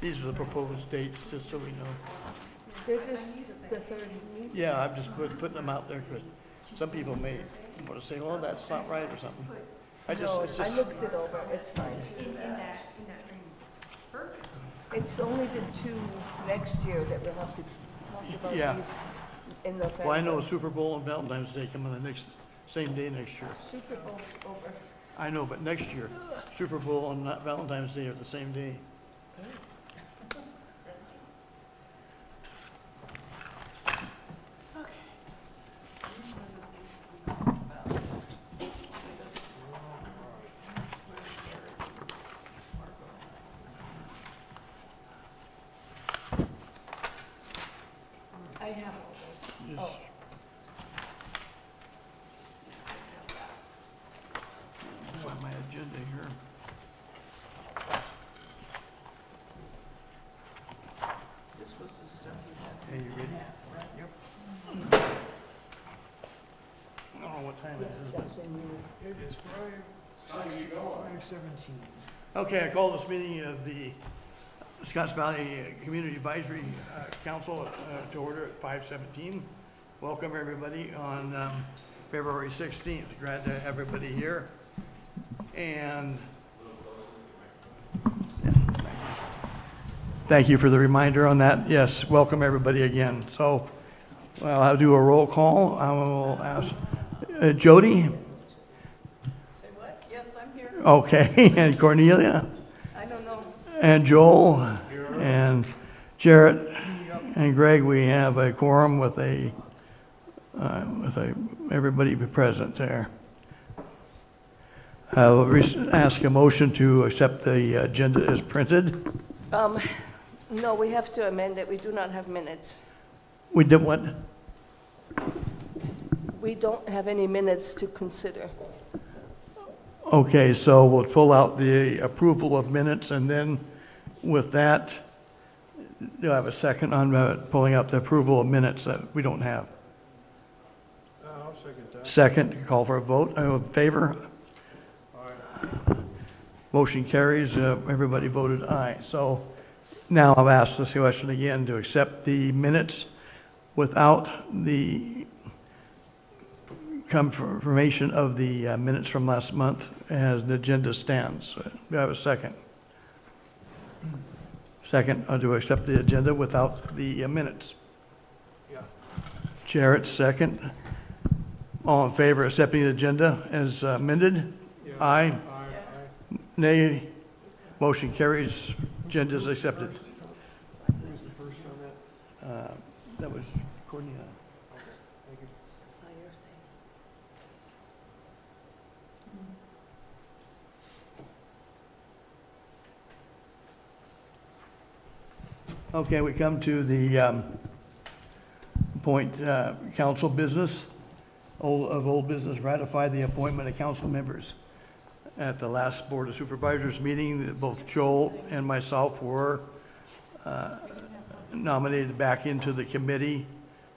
These are the proposed dates, just so we know. They're just the third week. Yeah, I'm just putting them out there because some people may want to say, "Oh, that's not right" or something. No, It's I just, looked it over, it's fine. It's only the two next year that we'll have to talk about Yeah. these in November. well, I know Super Bowl and Valentine's Day come on the same day next year. Super Bowl's over. I know, but next year, Super Bowl and not Valentine's Day are the same day. I have all those. Just- Find my agenda here. This was the stuff you had. Hey, you ready? Yep. I don't know what time it is, That's in you. It is 5:17. Okay, I call this meeting of the Scotts Valley Community Advisory Council to order at 5:17. Welcome, everybody, on February 16th. Glad to have everybody here. And yeah, thank you for the reminder on that. Yes, welcome, everybody, again. So I'll do a roll call. I will ask Jody. Say what? Yes, I'm here. Okay, and Cornelia. I don't know. And Joel, and Jarrett, and Greg, we have a quorum with everybody present there. I'll ask a motion to accept the agenda as printed. No, we have to amend it. We do not have minutes. We did what? We don't have any minutes to consider. Okay, so we'll pull out the approval of minutes, and then with that, do I have a second on pulling out the approval of minutes that we don't have? I'll second that. Second, call for a vote. In favor? Motion carries. Everybody voted aye. So now I've asked this question again to accept the minutes without the confirmation of the minutes from last month as the agenda stands. Do I have a second? Second, to accept the agenda without the minutes. Yeah. Jarrett, second. All in favor of accepting the agenda as amended? Aye. Nay. Motion carries. Agenda is accepted. Who was the first on that? That was Cornelia. Okay, thank you. Okay, we come to the point, council business, old business, ratify the appointment of council members. At the last Board of Supervisors meeting, both Joel and myself were nominated back into the committee.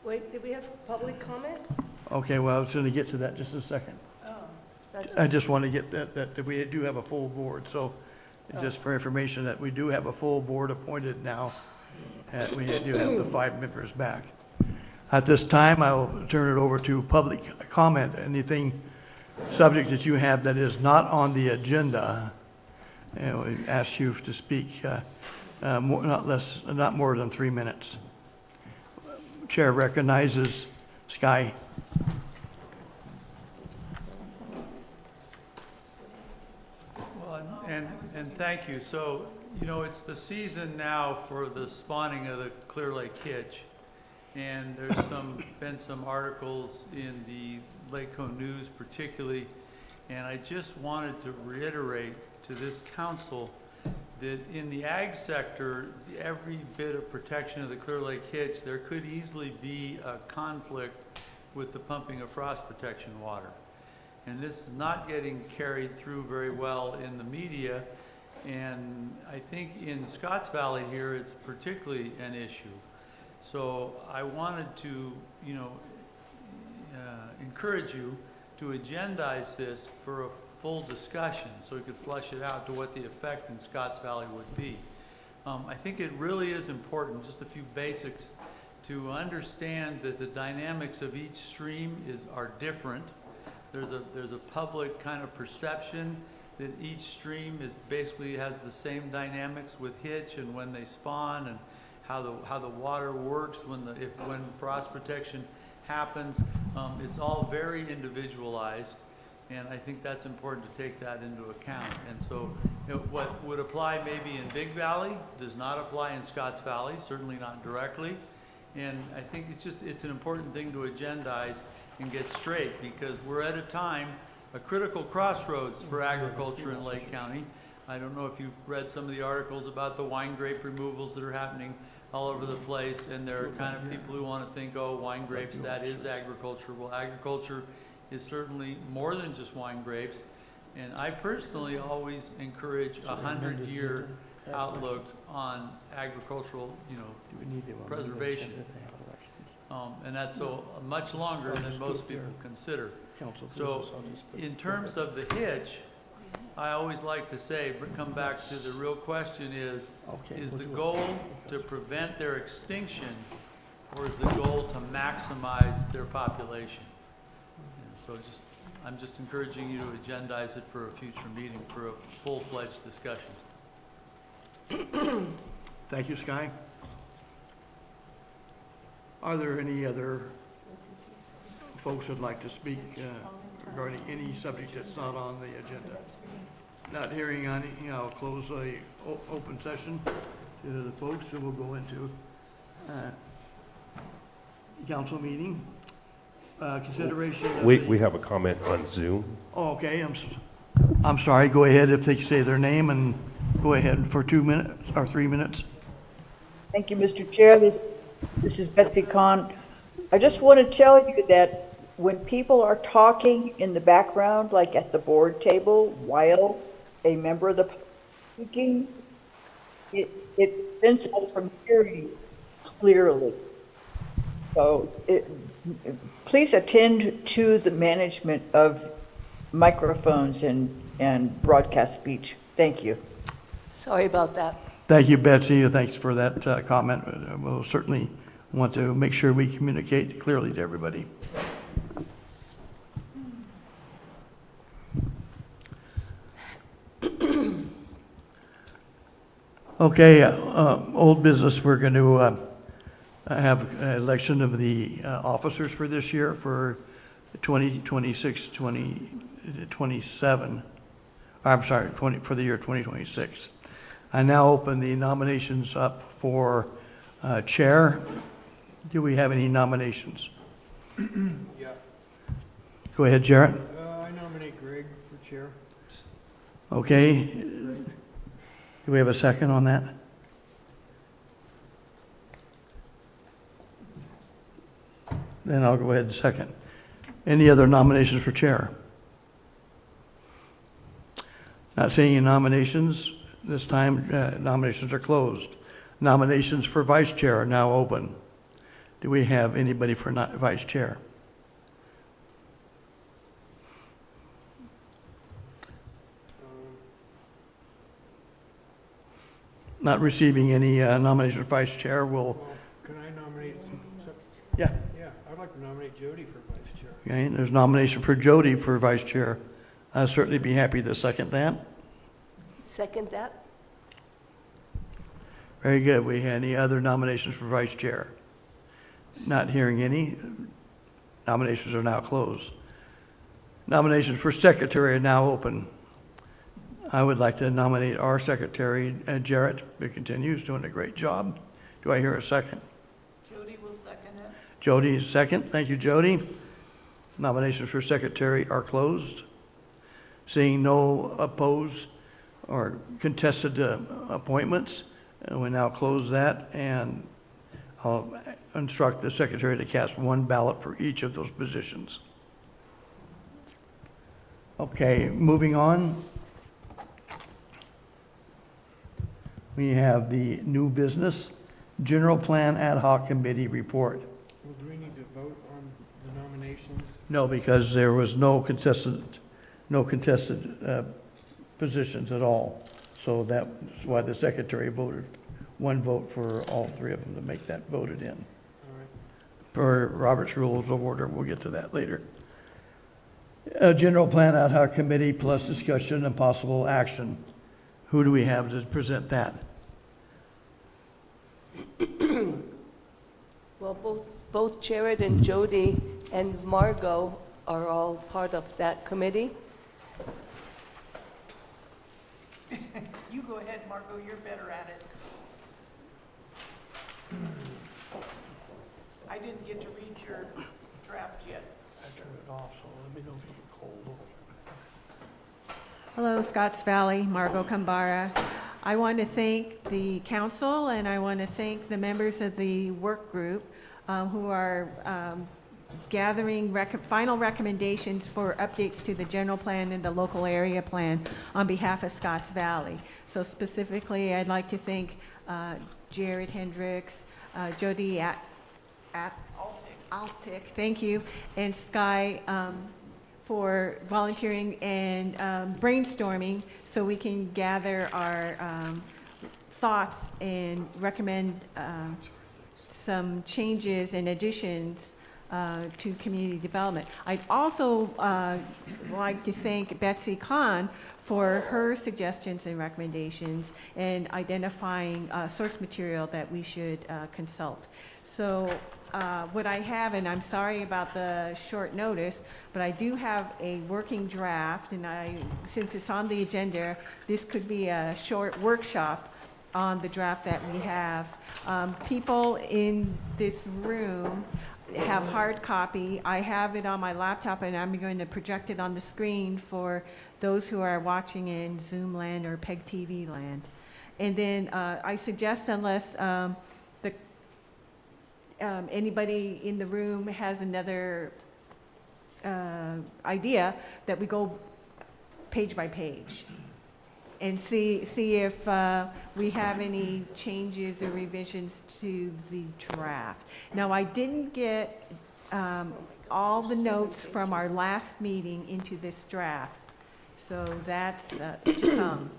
Wait, did we have public comment? Okay, well, I was going to get to that just a second. That's I just want to get that we do have a full board, so just for information that we do have a full board appointed now. And we do have the 5 members back. At this time, I will turn it over to public comment. Anything, subject that you have that is not on the agenda, and we ask you to speak not more than 3 minutes. Chair recognizes Sky. Well, and thank you. So, you know, it's the season now for the spawning of the Clear Lake Hitch. And there's been some articles in the Lake Co News particularly. And I just wanted to reiterate to this council that in the ag sector, every bit of protection of the Clear Lake Hitch, there could easily be a conflict with the pumping of frost protection water. And this is not getting carried through very well in the media. And I think in Scotts Valley here, it's particularly an issue. So I wanted to, you know, encourage you to agendize this for a full discussion so we could flush it out to what the effect in Scotts Valley would be. I think it really is important, just a few basics, to understand that the dynamics of each stream are different. There's a public kind of perception that each stream basically has the same dynamics with hitch and when they spawn, and how the water works when frost protection happens. It's all very individualized, and I think that's important to take that into account. And so, what would apply maybe in Big Valley does not apply in Scotts Valley, certainly not directly. And I think it's an important thing to agendize and get straight, because we're at a critical crossroads for agriculture in Lake County. I don't know if you've read some of the articles about the wine grape removals that are happening all over the place, and there are kind of people who want to think, oh, wine grapes, that is agriculture. Well, agriculture is certainly more than just wine grapes, and I personally always encourage a 100-year outlook on agricultural, preservation. And that's so much longer than most people consider. So in terms of the hitch, I always like to say, come back to the real question is the goal to prevent their extinction, or is the goal to maximize their population? And so I'm just encouraging you to agendize it for a future meeting for a full-fledged discussion. Thank you, Sky. Are there any other folks who'd like to speak regarding any subject that's not on the agenda? Not hearing any, I'll close the open session to the folks, and we'll go into council meeting. Consideration of We have a comment on Zoom. Oh, okay, I'm sorry, go ahead if they say their name, and go ahead for 2 minutes or 3 minutes. Thank you, Mr. Chair. This is Betsy Kahn. I just want to tell you that when people are talking in the background, like at the board table, while a member of the public is speaking, it prevents us from hearing clearly. So please attend to the management of microphones and broadcast speech. Thank you. Sorry about that. Thank you, Betsy. Thanks for that comment. We'll certainly want to make sure we communicate clearly to everybody. Okay, old business, we're going to have an election of the officers for this year for 2026, 2027. I'm sorry, for the year 2026. I now open the nominations up for chair. Do we have any nominations? Yeah. Go ahead, Jarrett. I nominate Greg for chair. Okay. Do we have a second on that? Then I'll go ahead and second. Any other nominations for chair? Not seeing any nominations. This time, nominations are closed. Nominations for vice chair are now open. Do we have anybody for vice chair? Not receiving any nominations for vice chair, Well, can I nominate yeah. Yeah, I'd like to nominate Jody for vice chair. Okay, there's nomination for Jody for vice chair. I'd certainly be happy to second that. Second that? Very good. We have any other nominations for vice chair? Not hearing any. Nominations are now closed. Nominations for secretary are now open. I would like to nominate our secretary, Jarrett, who continues doing a great job. Do I hear a second? Jody will second it. Jody is second. Thank you, Jody. Nominations for secretary are closed. Seeing no opposed or contested appointments, we now close that, and I'll instruct the secretary to cast one ballot for each of those positions. Okay, moving on. We have the new business, general plan ad hoc committee report. Well, do we need to vote on the nominations? No, because there was no contested positions at all. So that's why the secretary voted one vote for all three of them to make that voted in. All right. Per Robert's Rules of Order, we'll get to that later. General Plan Ad Hoc Committee plus discussion and possible action. Who do we have to present that? Well, both Jared and Jody and Margot are all part of that committee. You go ahead, Margot, you're better at it. I didn't get to read your draft yet. I turned it off, so let me know if you get cold. Hello, Scotts Valley, Margot Kambara. I want to thank the council and I want to thank the members of the work group who are gathering final recommendations for updates to the general plan and the local area plan on behalf of Scotts Valley. So specifically, I'd like to thank Jared Hendricks, Jody Altic, thank you, and Sky for volunteering and brainstorming so we can gather our thoughts and recommend some changes and additions to community development. I'd also like to thank S.V.A.C for her suggestions and recommendations and identifying source material that we should consult. So what I have, and I'm sorry about the short notice, but I do have a working draft, and since it's on the agenda, this could be a short workshop on the draft that we have. People in this room have hard copy. I have it on my laptop, and I'm going to project it on the screen for those who are watching in Zoom land or PEG TV land. And then I suggest, unless anybody in the room has another idea, that we go page by page and see if we have any changes or revisions to the draft. Now, I didn't get all the notes from our last meeting into this draft, so that's to come.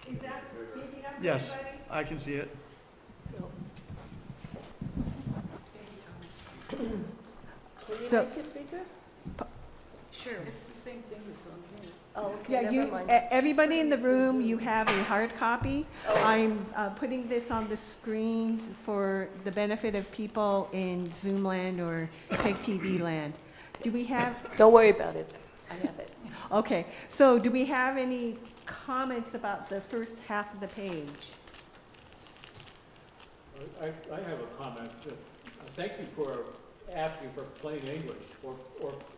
Is that big enough for Yes, everybody? I can see it. Can you So- make it bigger? Sure. It's the same thing that's on here. Oh, okay, Yeah, never mind. everybody in the room, you have a hard copy. Oh. I'm putting this on the screen for the benefit of people in Zoom land or PEG TV land. Do we have, Don't worry about it. I have it. okay, so do we have any comments about the first half of the page? I have a comment. Thank you for asking for plain English, or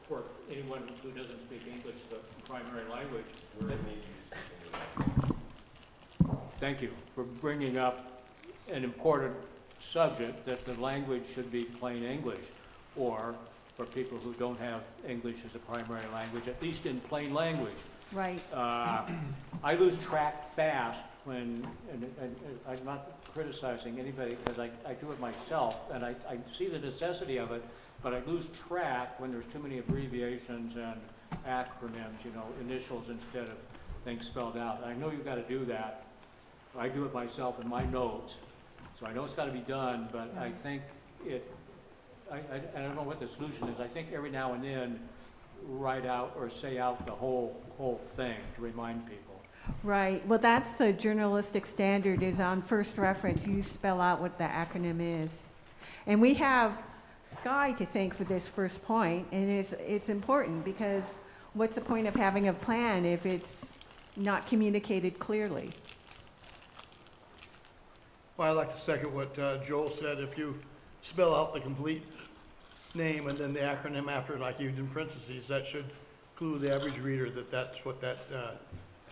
for anyone who doesn't speak English, the primary language. Thank you for bringing up an important subject, that the language should be plain English, or for people who don't have English as a primary language, at least in plain language. Right, I lose track fast when, and I'm not criticizing anybody because I do it myself, and I see the necessity of it, but I lose track when there's too many abbreviations and acronyms, you know, initials instead of things spelled out. I know you've got to do that. I do it myself in my notes, so I know it's got to be done, but I think I don't know what the solution is. I think every now and then, write out or say out the whole thing to remind people. right. Well, that's a journalistic standard, is on first reference, you spell out what the acronym is. And we have Sky to thank for this first point, and it's important, because what's the point of having a plan if it's not communicated clearly? Well, I'd like to second what Joel said. If you spell out the complete name and then the acronym after, like used in parentheses. That should clue the average reader that that's what that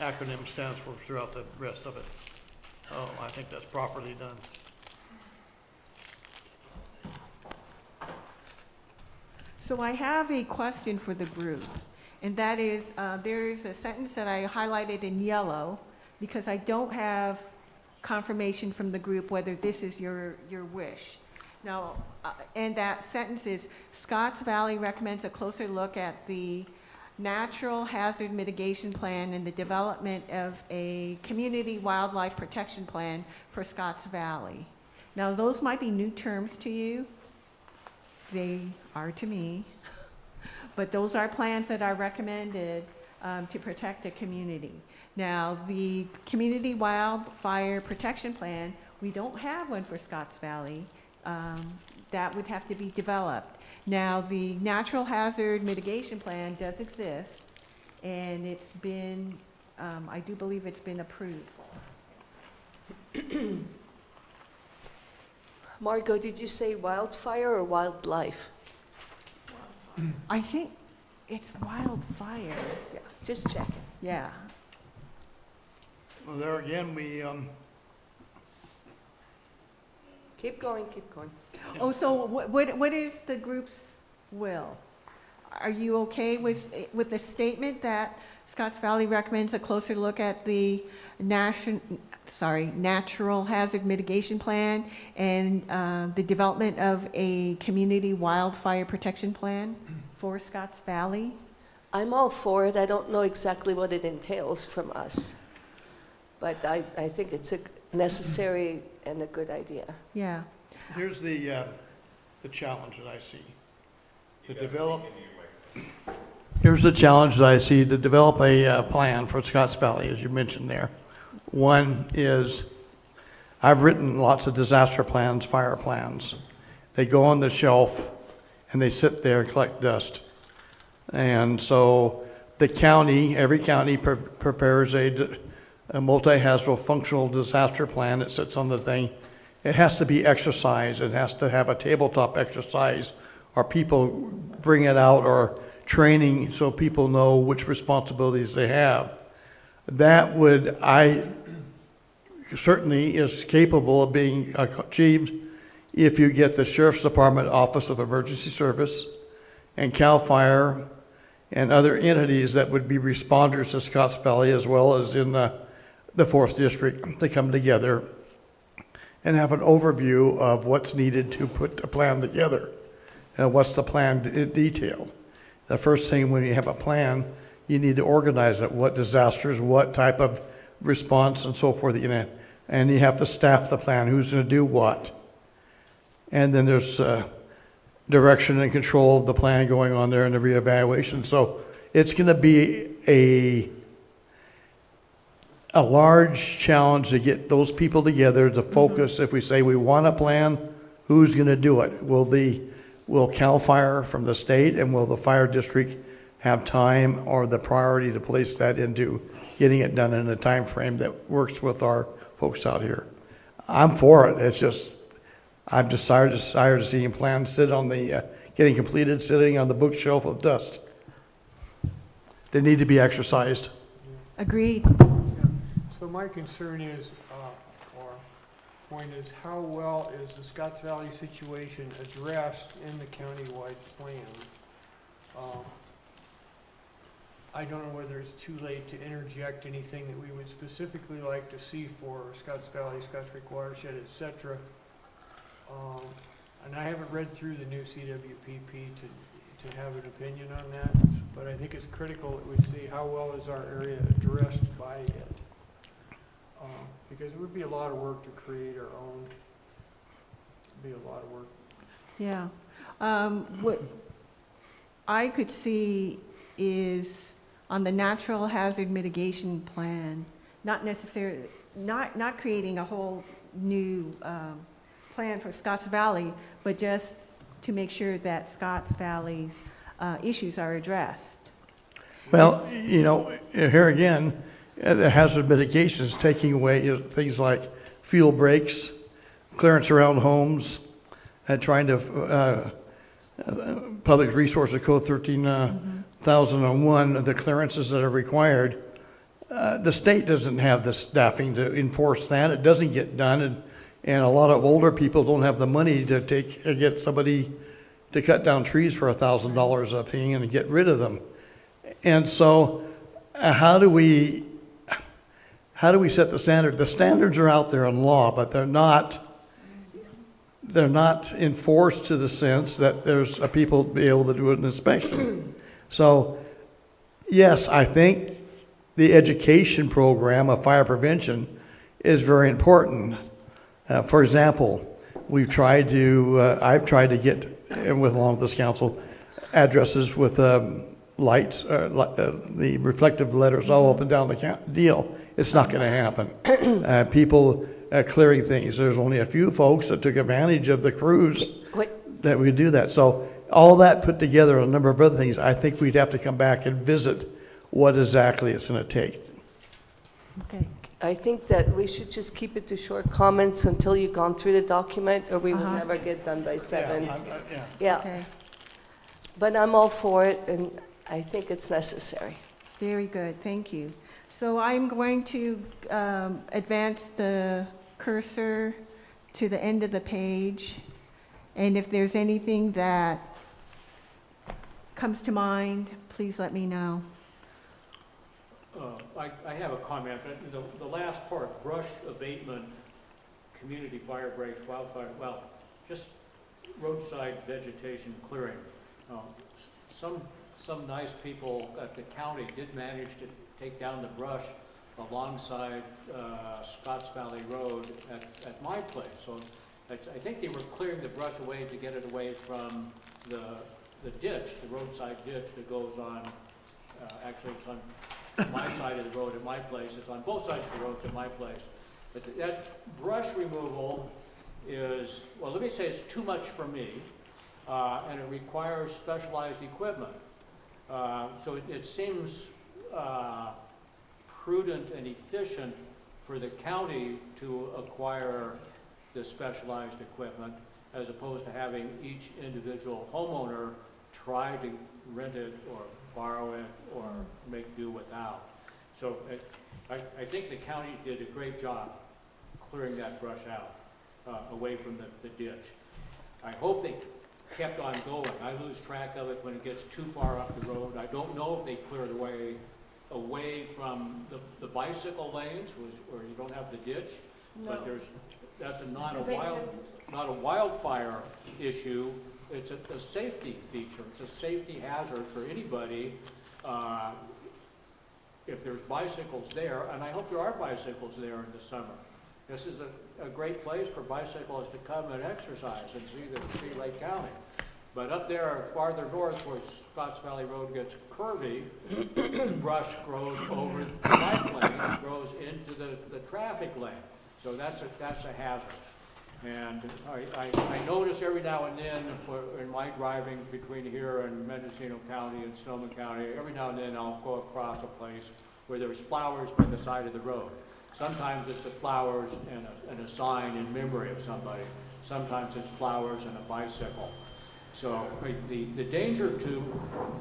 acronym stands for throughout the rest of it. Oh, I think that's properly done. So I have a question for the group, and that is, there is a sentence that I highlighted in yellow because I don't have confirmation from the group whether this is your wish. Now, and that sentence is, Scotts Valley recommends a closer look at the natural hazard mitigation plan and the development of a community wildlife protection plan for Scotts Valley. Now, those might be new terms to you. They are to me. But those are plans that are recommended to protect the community. Now, the Community Wildfire Protection Plan, we don't have one for Scotts Valley. That would have to be developed. Now, the Natural Hazard Mitigation Plan does exist, and it's been, I do believe it's been approved. Margot, did you say wildfire or wildlife? I think it's wildfire. Yeah, just checking. Yeah. Well, there again, we, Keep going, keep going. Oh, so what is the group's will? Are you okay with the statement that Scotts Valley recommends a closer look at the natural hazard mitigation plan and the development of a community wildfire protection plan for Scotts Valley? I'm all for it. I don't know exactly what it entails from us. But I think it's a necessary and a good idea. Yeah. here's the challenge that I see. Here's the challenge that I see, to develop a plan for Scotts Valley, as you mentioned there. One is, I've written lots of disaster plans, fire plans. They go on the shelf and they sit there and collect dust. And so the county, every county prepares a multi-hazard functional disaster plan that sits on the thing. It has to be exercised. It has to have a tabletop exercise, or people bring it out, or training so people know which responsibilities they have. That would, I certainly is capable of being achieved if you get the Sheriff's Department Office of Emergency Service and CAL FIRE and other entities that would be responders to Scotts Valley, as well as in the 4th District, to come together and have an overview of what's needed to put the plan together and what's the plan detailed. The first thing, when you have a plan, you need to organize it. What disasters, what type of response, and so forth. And you have to staff the plan. Who's going to do what? And then there's direction and control of the plan going on there, and the reevaluation. So it's going to be a large challenge to get those people together to focus. If we say we want a plan, who's going to do it? Will CAL FIRE from the state and will the fire district have time or the priority to place that into getting it done in a time frame that works with our folks out here? I'm for it. It's just, I'm just tired of seeing plans sit on the, getting completed, sitting on the bookshelf of dust. They need to be exercised. Agreed. So my concern is, or point is, how well is the Scotts Valley situation addressed in the countywide plan? I don't know whether it's too late to interject anything that we would specifically like to see for Scotts Valley, Scotts Creek Watershed, et cetera. And I haven't read through the new CWPP to have an opinion on that, but I think it's critical that we see how well is our area addressed by it. Because it would be a lot of work to create our own. It'd be a lot of work. Yeah. What I could see is on the natural hazard mitigation plan, not necessarily, not creating a whole new plan for Scotts Valley, but just to make sure that Scotts Valley's issues are addressed. Well, here again, the hazard mitigation is taking away things like fuel breaks, clearance around homes, trying to, Public Resources Code 13,001, the clearances that are required, the state doesn't have the staffing to enforce that. It doesn't get done, and a lot of older people don't have the money to get somebody to cut down trees for $1,000 a thing and get rid of them. And so, how do we set the standard? The standards are out there in law, but they're not enforced to the sense that there's a people be able to do an inspection. So, yes, I think the education program of fire prevention is very important. For example, I've tried to get, and with along with this council, addresses with lights, the reflective letters all up and down the deal. It's not going to happen. People clearing things. There's only a few folks that took advantage of the crews that would do that. So all that put together, a number of other things, I think we'd have to come back and visit what exactly it's going to take. Okay. I think that we should just keep it to short comments until you've gone through the document, or we will never get done by 7. Yeah, Okay. but I'm all for it, and I think it's necessary. Very good, thank you. So I'm going to advance the cursor to the end of the page, and if there's anything that comes to mind, please let me know. I have a comment. The last part, brush abatement, community fire breaks, wildfire, well, just roadside vegetation clearing. Some nice people at the county did manage to take down the brush alongside Scotts Valley Road at my place. So I think they were clearing the brush away to get it away from the ditch, the roadside ditch that goes on, actually it's on my side of the road at my place. It's on both sides of the roads at my place. But that brush removal is, well, let me say it's too much for me, and it requires specialized equipment. So it seems prudent and efficient for the county to acquire the specialized equipment as opposed to having each individual homeowner try to rent it or borrow it or make do without. So I think the county did a great job clearing that brush out away from the ditch. I hope they kept on going. I lose track of it when it gets too far up the road. I don't know if they cleared away from the bicycle lanes where you don't have the ditch. No. But that's not They a wildfire issue. It's a safety feature. It's a safety hazard for anybody if there's bicycles there, and I hope there are bicycles there in the summer. This is a great place for bicyclists to come and exercise and see Lake County. But up there farther north where Scotts Valley Road gets curvy, brush grows over the bike lane, it grows into the traffic lane. So that's a hazard. And I notice every now and then in my driving between here and Mendocino County and Sonoma County, every now and then I'll go across a place where there's flowers by the side of the road. Sometimes it's the flowers and a sign in memory of somebody. Sometimes it's flowers and a bicycle. So the danger to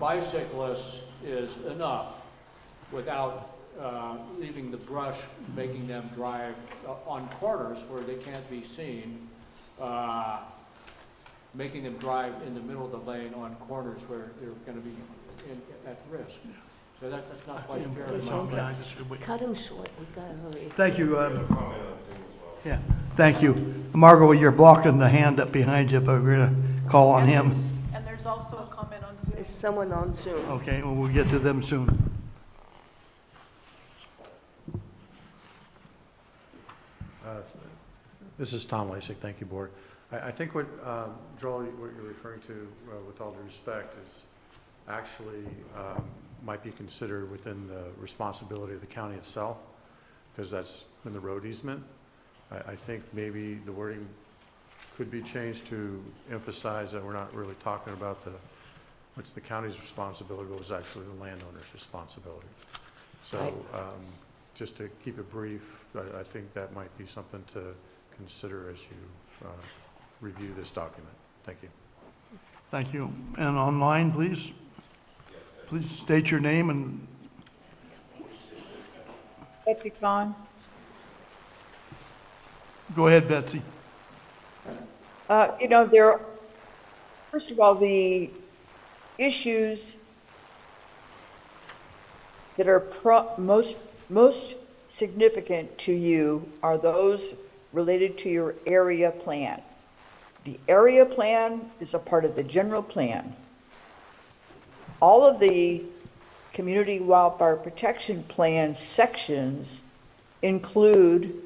bicyclists is enough without leaving the brush, making them drive on corners where they can't be seen, making them drive in the middle of the lane on corners where they're going to be at risk. So that's not quite fair. Cut him short, we've got to hurry. Thank you. Yeah, thank you. Margot, you're blocking the hand up behind you, but we're going to call on him. And there's also a comment on Zoom. Is someone on Zoom? Okay, well, we'll get to them soon. This is Tom Lasik. Thank you, Board. I think what, Joel, what you're referring to, with all due respect, is actually might be considered within the responsibility of the county itself, because that's in the road easement. I think maybe the wording could be changed to emphasize that we're not really talking about what's the county's responsibility, but was actually the landowner's responsibility. So just to keep it brief, I think that might be something to consider as you review this document. Thank you. Thank you. And online, please? Please state your name and, Betsy Kahn. go ahead, Betsy. You know, first of all, the issues that are most significant to you are those related to your area plan. The area plan is a part of the general plan. All of the Community Wildfire Protection Plan sections include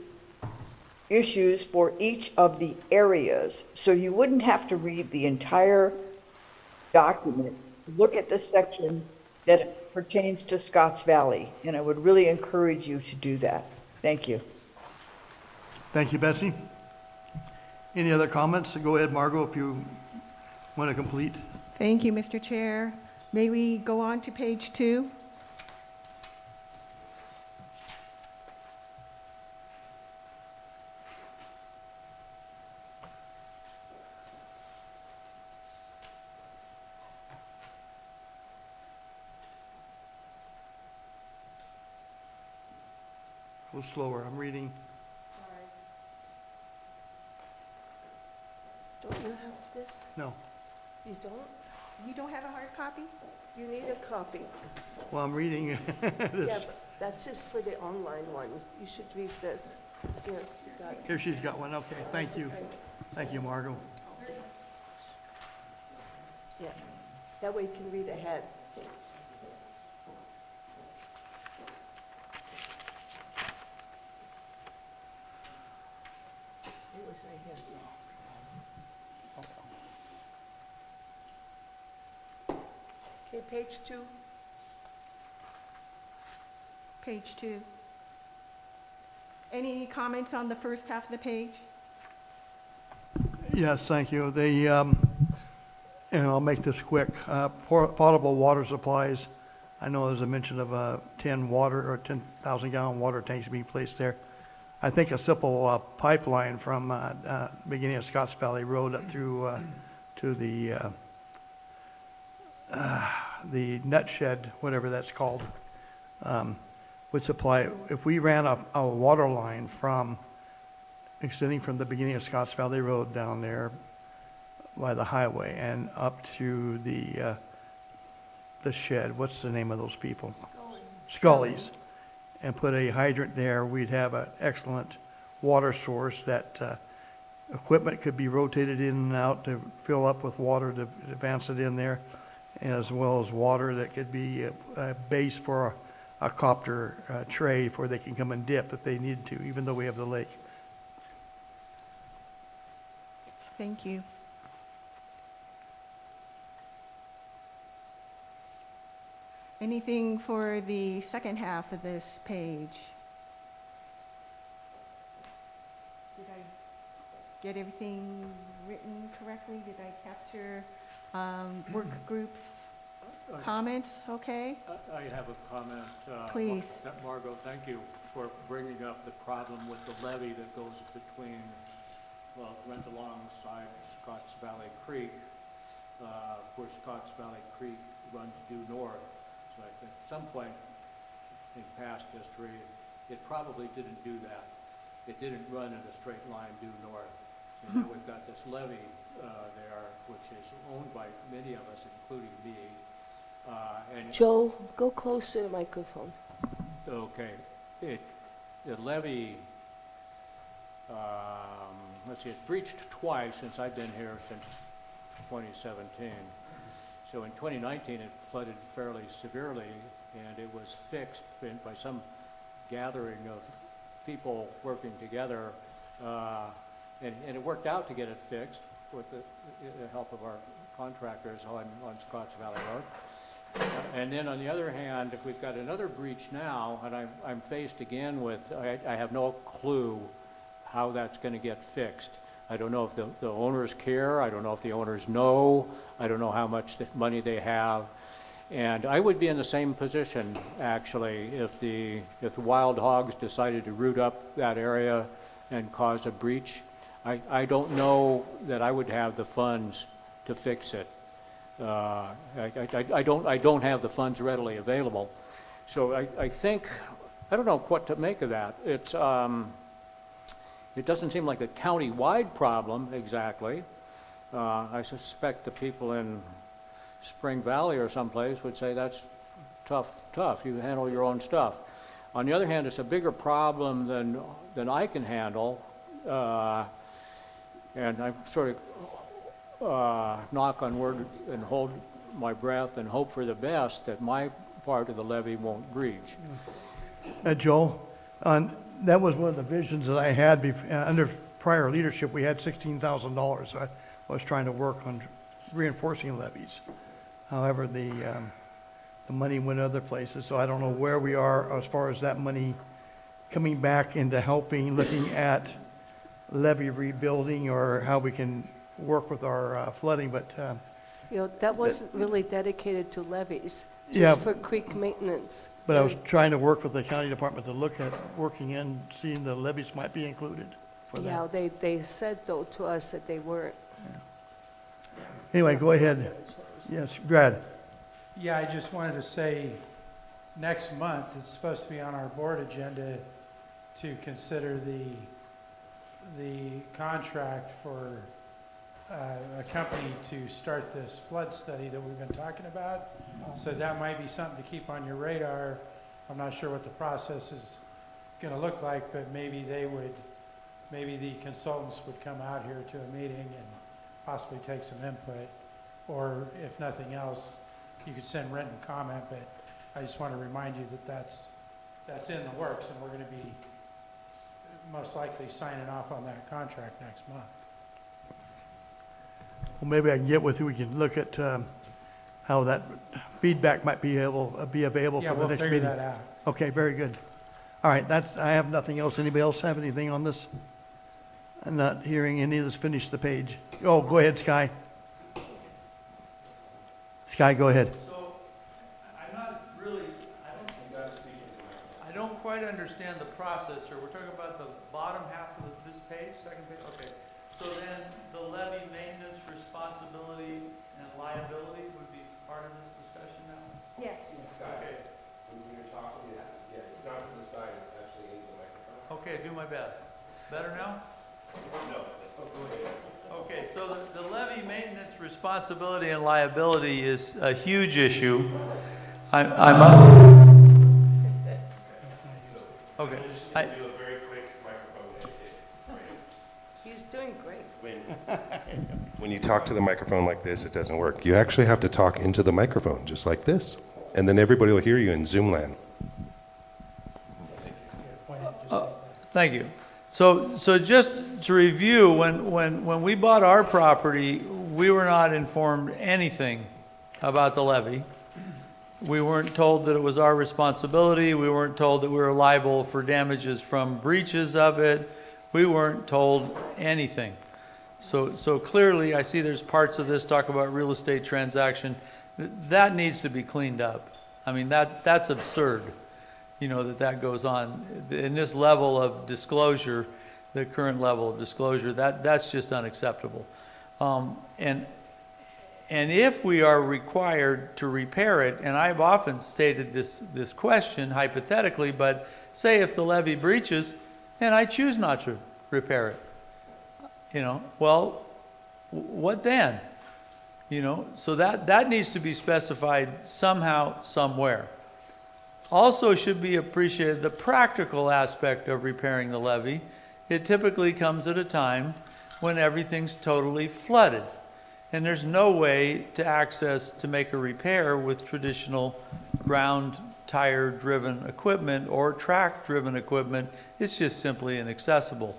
issues for each of the areas. So you wouldn't have to read the entire document. Look at the section that pertains to Scotts Valley, and I would really encourage you to do that. Thank you. Thank you, Betsy. Any other comments? Go ahead, Margot, if you want to complete. Thank you, Mr. Chair. May we go on to page 2? A little slower, I'm reading. Don't you have this? No. You don't? You don't have a hard copy? You need a copy. Well, I'm reading Yeah, this. but that's just for the online one. You should read this. Here, you got it. Here, she's got one. Okay, thank you. Thank you, Margot. Yeah, that way you can read ahead. It was right here. Okay, page 2. Page 2. Any comments on the first half of the page? Yes, thank you. And I'll make this quick. Potable water supplies. I know there's a mention of 10,000 gallon water tanks being placed there. I think a simple pipeline from beginning of Scotts Valley Road up through to the nut shed, whatever that's called, would supply. If we ran a water line from extending from the beginning of Scotts Valley Road down there by the highway and up to the shed, what's the name of those people? Scully's. And put a hydrant there, we'd have an excellent water source that equipment could be rotated in and out to fill up with water to advance it in there, as well as water that could be a base for a copter tray where they can come and dip if they need to, even though we have the lake. Thank you. Anything for the second half of this page? Did I get everything written correctly? Did I capture work groups' comments okay? I have a comment. Please. Margot, thank you for bringing up the problem with the levee that goes between, well, it runs alongside Scotts Valley Creek, where Scotts Valley Creek runs due north. So I think at some point in past history, it probably didn't do that. It didn't run in a straight line due north. And now we've got this levee there, which is owned by many of us, including me. And Joe, go close to the microphone. okay, the levee, let's see, it's breached twice since I've been here since 2017. So in 2019, it flooded fairly severely, and it was fixed by some gathering of people working together, and it worked out to get it fixed with the help of our contractors on Scotts Valley Road. And then on the other hand, if we've got another breach now, and I'm faced again with, I have no clue how that's going to get fixed. I don't know if the owners care. I don't know if the owners know. I don't know how much money they have. And I would be in the same position, actually, if the wild hogs decided to root up that area and cause a breach. I don't know that I would have the funds to fix it. I don't have the funds readily available. So I think, I don't know what to make of that. It doesn't seem like a county-wide problem exactly. I suspect the people in Spring Valley or someplace would say that's tough, you handle your own stuff. On the other hand, it's a bigger problem than I can handle, and I'm sort of knock on wood and hold my breath and hope for the best that my part of the levee won't breach. Joel, that was one of the visions that I had under prior leadership. We had $16,000. I was trying to work on reinforcing levees. However, the money went other places, so I don't know where we are as far as that money coming back into helping, looking at levee rebuilding or how we can work with our flooding, but You know, that wasn't really dedicated to levees, Yeah. just for creek maintenance. but I was trying to work with the county department to look at working in, seeing the levees might be included for that. Yeah, they said though to us that they weren't. Anyway, go ahead. Yes, Brad. Yeah, I just wanted to say, next month, it's supposed to be on our board agenda to consider the contract for a company to start this flood study that we've been talking about. So that might be something to keep on your radar. I'm not sure what the process is going to look like, but maybe maybe the consultants would come out here to a meeting and possibly take some input. Or if nothing else, you could send written comment, but I just want to remind you that that's in the works, and we're going to be most likely signing off on that contract next month. Well, maybe I can get with you. We can look at how that feedback might be available Yeah, for the we'll next figure meeting. that out. Okay, very good. All right, I have nothing else. Anybody else have anything on this? I'm not hearing any of this. Finish the page. Oh, go ahead, Sky. Sky, go ahead. So, I'm not really, I don't quite understand the process here. We're talking about the bottom half of this page, second page? Okay. So then, the levy maintenance responsibility and liability would be part of this discussion now? Yes. Okay. When you're talking, yeah, it's not to the side, it's actually into the microphone. Okay, do my best. Better now? No. Okay, so the levy maintenance responsibility and liability is a huge issue. I'm okay. Do a very quick microphone. He's doing great. When you talk to the microphone like this, it doesn't work. You actually have to talk into the microphone, just like this. And then everybody will hear you in Zoom land. Thank you. So just to review, when we bought our property, we were not informed anything about the levy. We weren't told that it was our responsibility. We weren't told that we were liable for damages from breaches of it. We weren't told anything. So clearly, I see there's parts of this talk about real estate transaction. That needs to be cleaned up. I mean, that's absurd, you know, that goes on. In this level of disclosure, the current level of disclosure, that's just unacceptable. And if we are required to repair it, and I've often stated this question hypothetically, but say if the levee breaches and I choose not to repair it, you know, well, what then? You know, so that needs to be specified somehow, somewhere. Also should be appreciated the practical aspect of repairing the levee. It typically comes at a time when everything's totally flooded. And there's no way to make a repair with traditional ground tire driven equipment or track driven equipment. It's just simply inaccessible.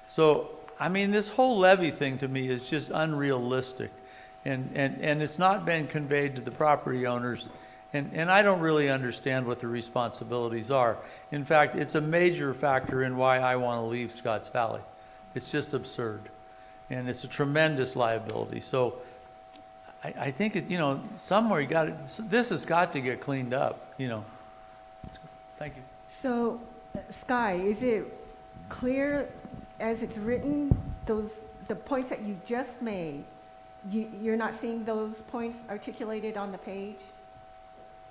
So, I mean, this whole levy thing to me is just unrealistic. And it's not been conveyed to the property owners. And I don't really understand what the responsibilities are. In fact, it's a major factor in why I want to leave Scotts Valley. It's just absurd. And it's a tremendous liability. So I think, you know, somewhere this has got to get cleaned up, you know. Thank you. So, Sky, is it clear as it's written the points that you just made, you're not seeing those points articulated on the page?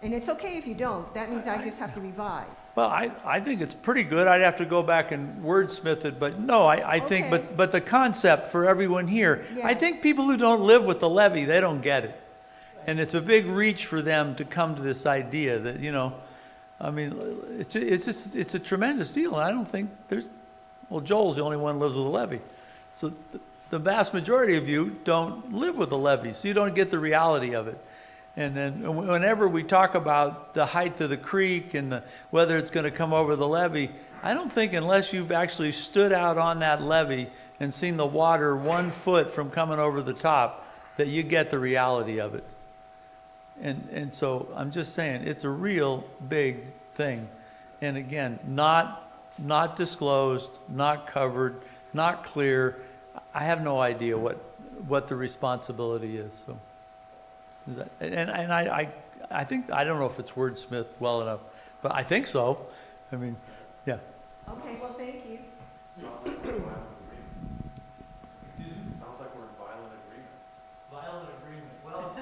And it's okay if you don't, that means I just have to revise. Well, I think it's pretty good. I'd have to go back and wordsmith it, but no, I think, Okay. but the concept for everyone here, I Yeah. think people who don't live with the levee, they don't get it. And it's a big reach for them to come to this idea that, you know, I mean, it's a tremendous deal, and I don't think well, Joel's the only one who lives with a levee. So the vast majority of you don't live with a levee, so you don't get the reality of it. And then whenever we talk about the height of the creek and whether it's going to come over the levee, I don't think unless you've actually stood out on that levee and seen the water 1 foot from coming over the top, that you get the reality of it. And so I'm just saying, it's a real big thing. And again, not disclosed, not covered, not clear. I have no idea what the responsibility is, so. Is that, and I think, I don't know if it's wordsmith well enough, but I think so. I mean, yeah. Okay, well, thank you. Sounds like we're in violent agreement. Violent agreement. Well,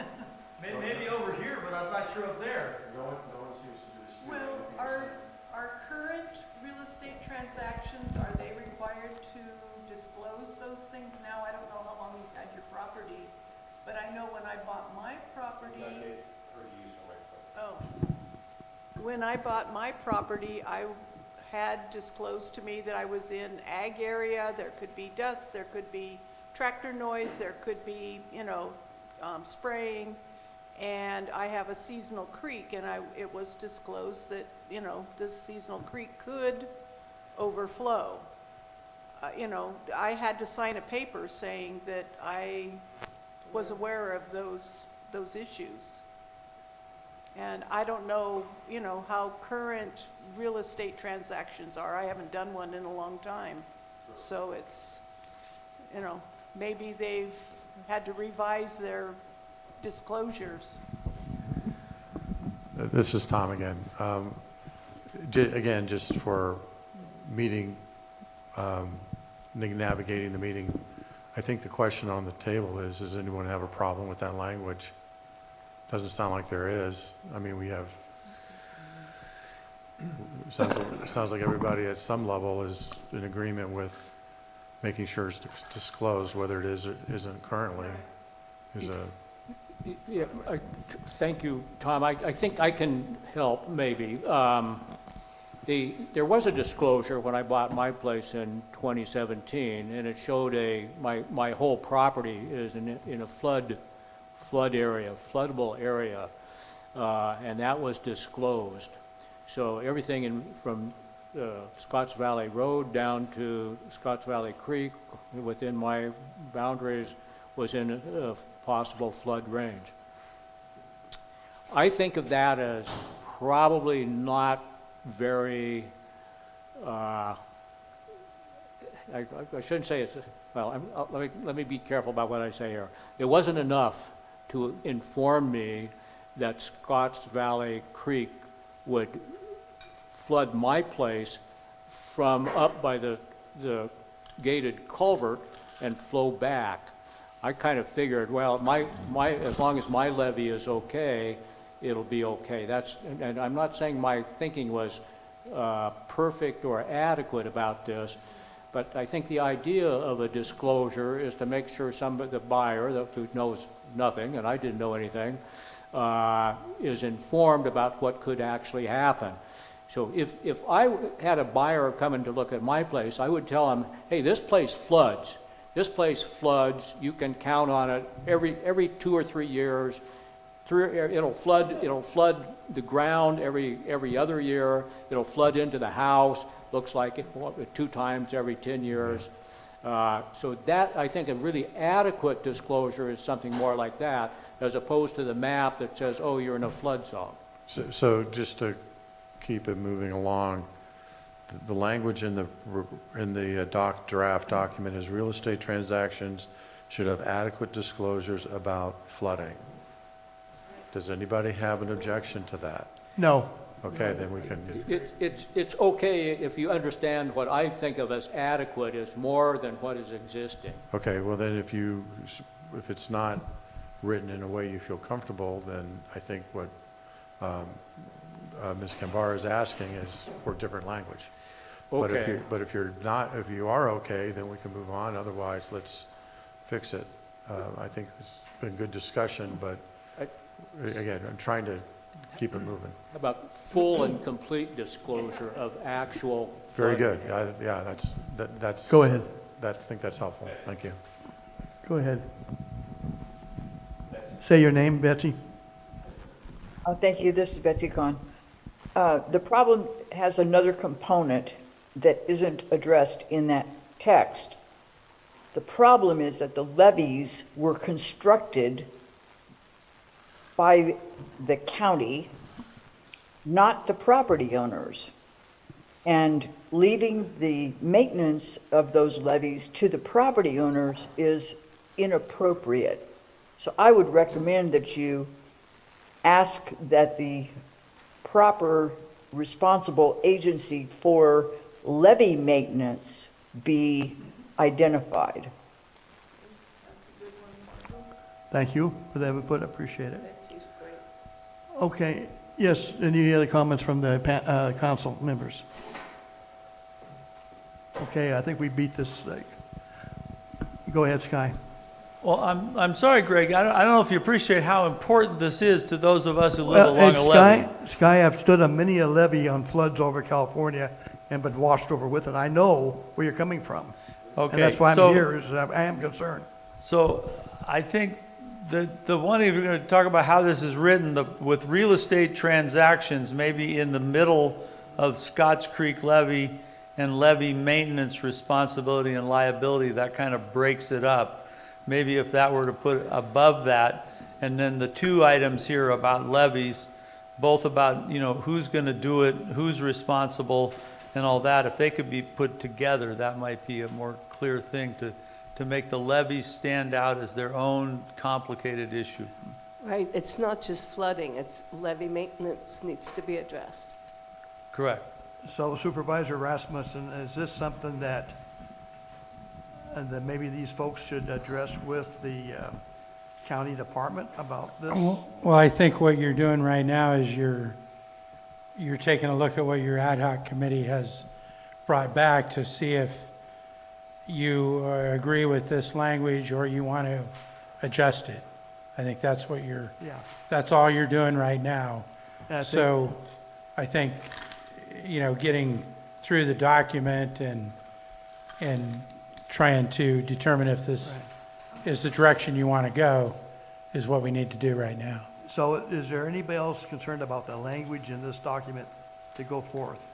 maybe over here, but I'm not sure up there. No one seems to dispute Well, anything you're saying. are current real estate transactions, are they required to disclose those things now? I don't know how long you've had your property, but I know when I bought my property. Oh. When I bought my property, I had disclosed to me that I was in ag area, there could be dust, there could be tractor noise, there could be, spraying, and I have a seasonal creek, and it was disclosed that, this seasonal creek could overflow. I had to sign a paper saying that I was aware of those issues. And I don't know, how current real estate transactions are. I haven't done one in a long time. So it's, maybe they've had to revise their disclosures. This is Tom again. Again, just for meeting, navigating the meeting, I think the question on the table is, does anyone have a problem with that language? Doesn't sound like there is. I mean, we have, sounds like everybody at some level is in agreement with making sure it's disclosed, whether it is or isn't currently, is a. Yeah, thank you, Tom. I think I can help, maybe. There was a disclosure when I bought my place in 2017, and it showed my whole property is in a flood area, floodable area, and that was disclosed. So everything from Scotts Valley Road down to Scotts Valley Creek within my boundaries was in a possible flood range. I think of that as probably not very, I shouldn't say it's, well, let me be careful about what I say here. It wasn't enough to inform me that Scotts Valley Creek would flood my place from up by the gated culvert and flow back. I kind of figured, well, as long as my levee is okay, it'll be okay. And I'm not saying my thinking was perfect or adequate about this, but I think the idea of a disclosure is to make sure the buyer, who knows nothing, and I didn't know anything, is informed about what could actually happen. So if I had a buyer coming to look at my place, I would tell them, hey, this place floods. This place floods. You can count on it every 2 or 3 years. It'll flood the ground every other year. It'll flood into the house. Looks like it 2 times every 10 years. So that, I think, a really adequate disclosure is something more like that, as opposed to the map that says, oh, you're in a flood zone. So just to keep it moving along, the language in the draft document is real estate transactions should have adequate disclosures about flooding. Does anybody have an objection to that? No. okay, then we can, It's okay if you understand what I think of as adequate is more than what is existing. okay, well then if it's not written in a way you feel comfortable, then I think what Ms. Kambara is asking is for different language. Okay. But if you are okay, then we can move on, otherwise let's fix it. I think it's been good discussion, but again, I'm trying to keep it moving. About full and complete disclosure of actual. Very good, flooding. yeah, that's. Go ahead. I think that's helpful, thank you. Go ahead. Say your name, Betsy. Thank you, this is Betsy Kahn. The problem has another component that isn't addressed in that text. The problem is that the levees were constructed by the county, not the property owners. And leaving the maintenance of those levees to the property owners is inappropriate. So I would recommend that you ask that the proper responsible agency for levee maintenance be identified. Thank you for that input, I appreciate it. Okay, yes, any other comments from the council members? Okay, I think we beat this. Go ahead, Sky. Well, I'm sorry, Greg, I don't know if you appreciate how important this is to those of us who live Well, along and a levee. Sky, I've stood on many a levee on floods over California and been washed over with it. I know where you're coming from. Okay, And that's why so- I'm here, is that I am concerned. So I think the one, if you're going to talk about how this is written, with real estate transactions, maybe in the middle of Scotts Creek levy and levy maintenance responsibility and liability, that kind of breaks it up. Maybe if that were to put above that, and then the two items here about levies, both about, who's going to do it, who's responsible, and all that, if they could be put together, that might be a more clear thing to make the levies stand out as their own complicated issue. Right, it's not just flooding, it's levee maintenance needs to be addressed. Correct. So Supervisor Rasmussen, is this something that maybe these folks should address with the county department about this? Well, I think what you're doing right now is you're taking a look at what your ad hoc committee has brought back to see if you agree with this language or you want to adjust it. I think that's what that's all you're doing right now. And I think- So I think, getting through the document and trying to determine if this is the direction you want to go is what we need to do right now. So is there anybody else concerned about the language in this document to go forth?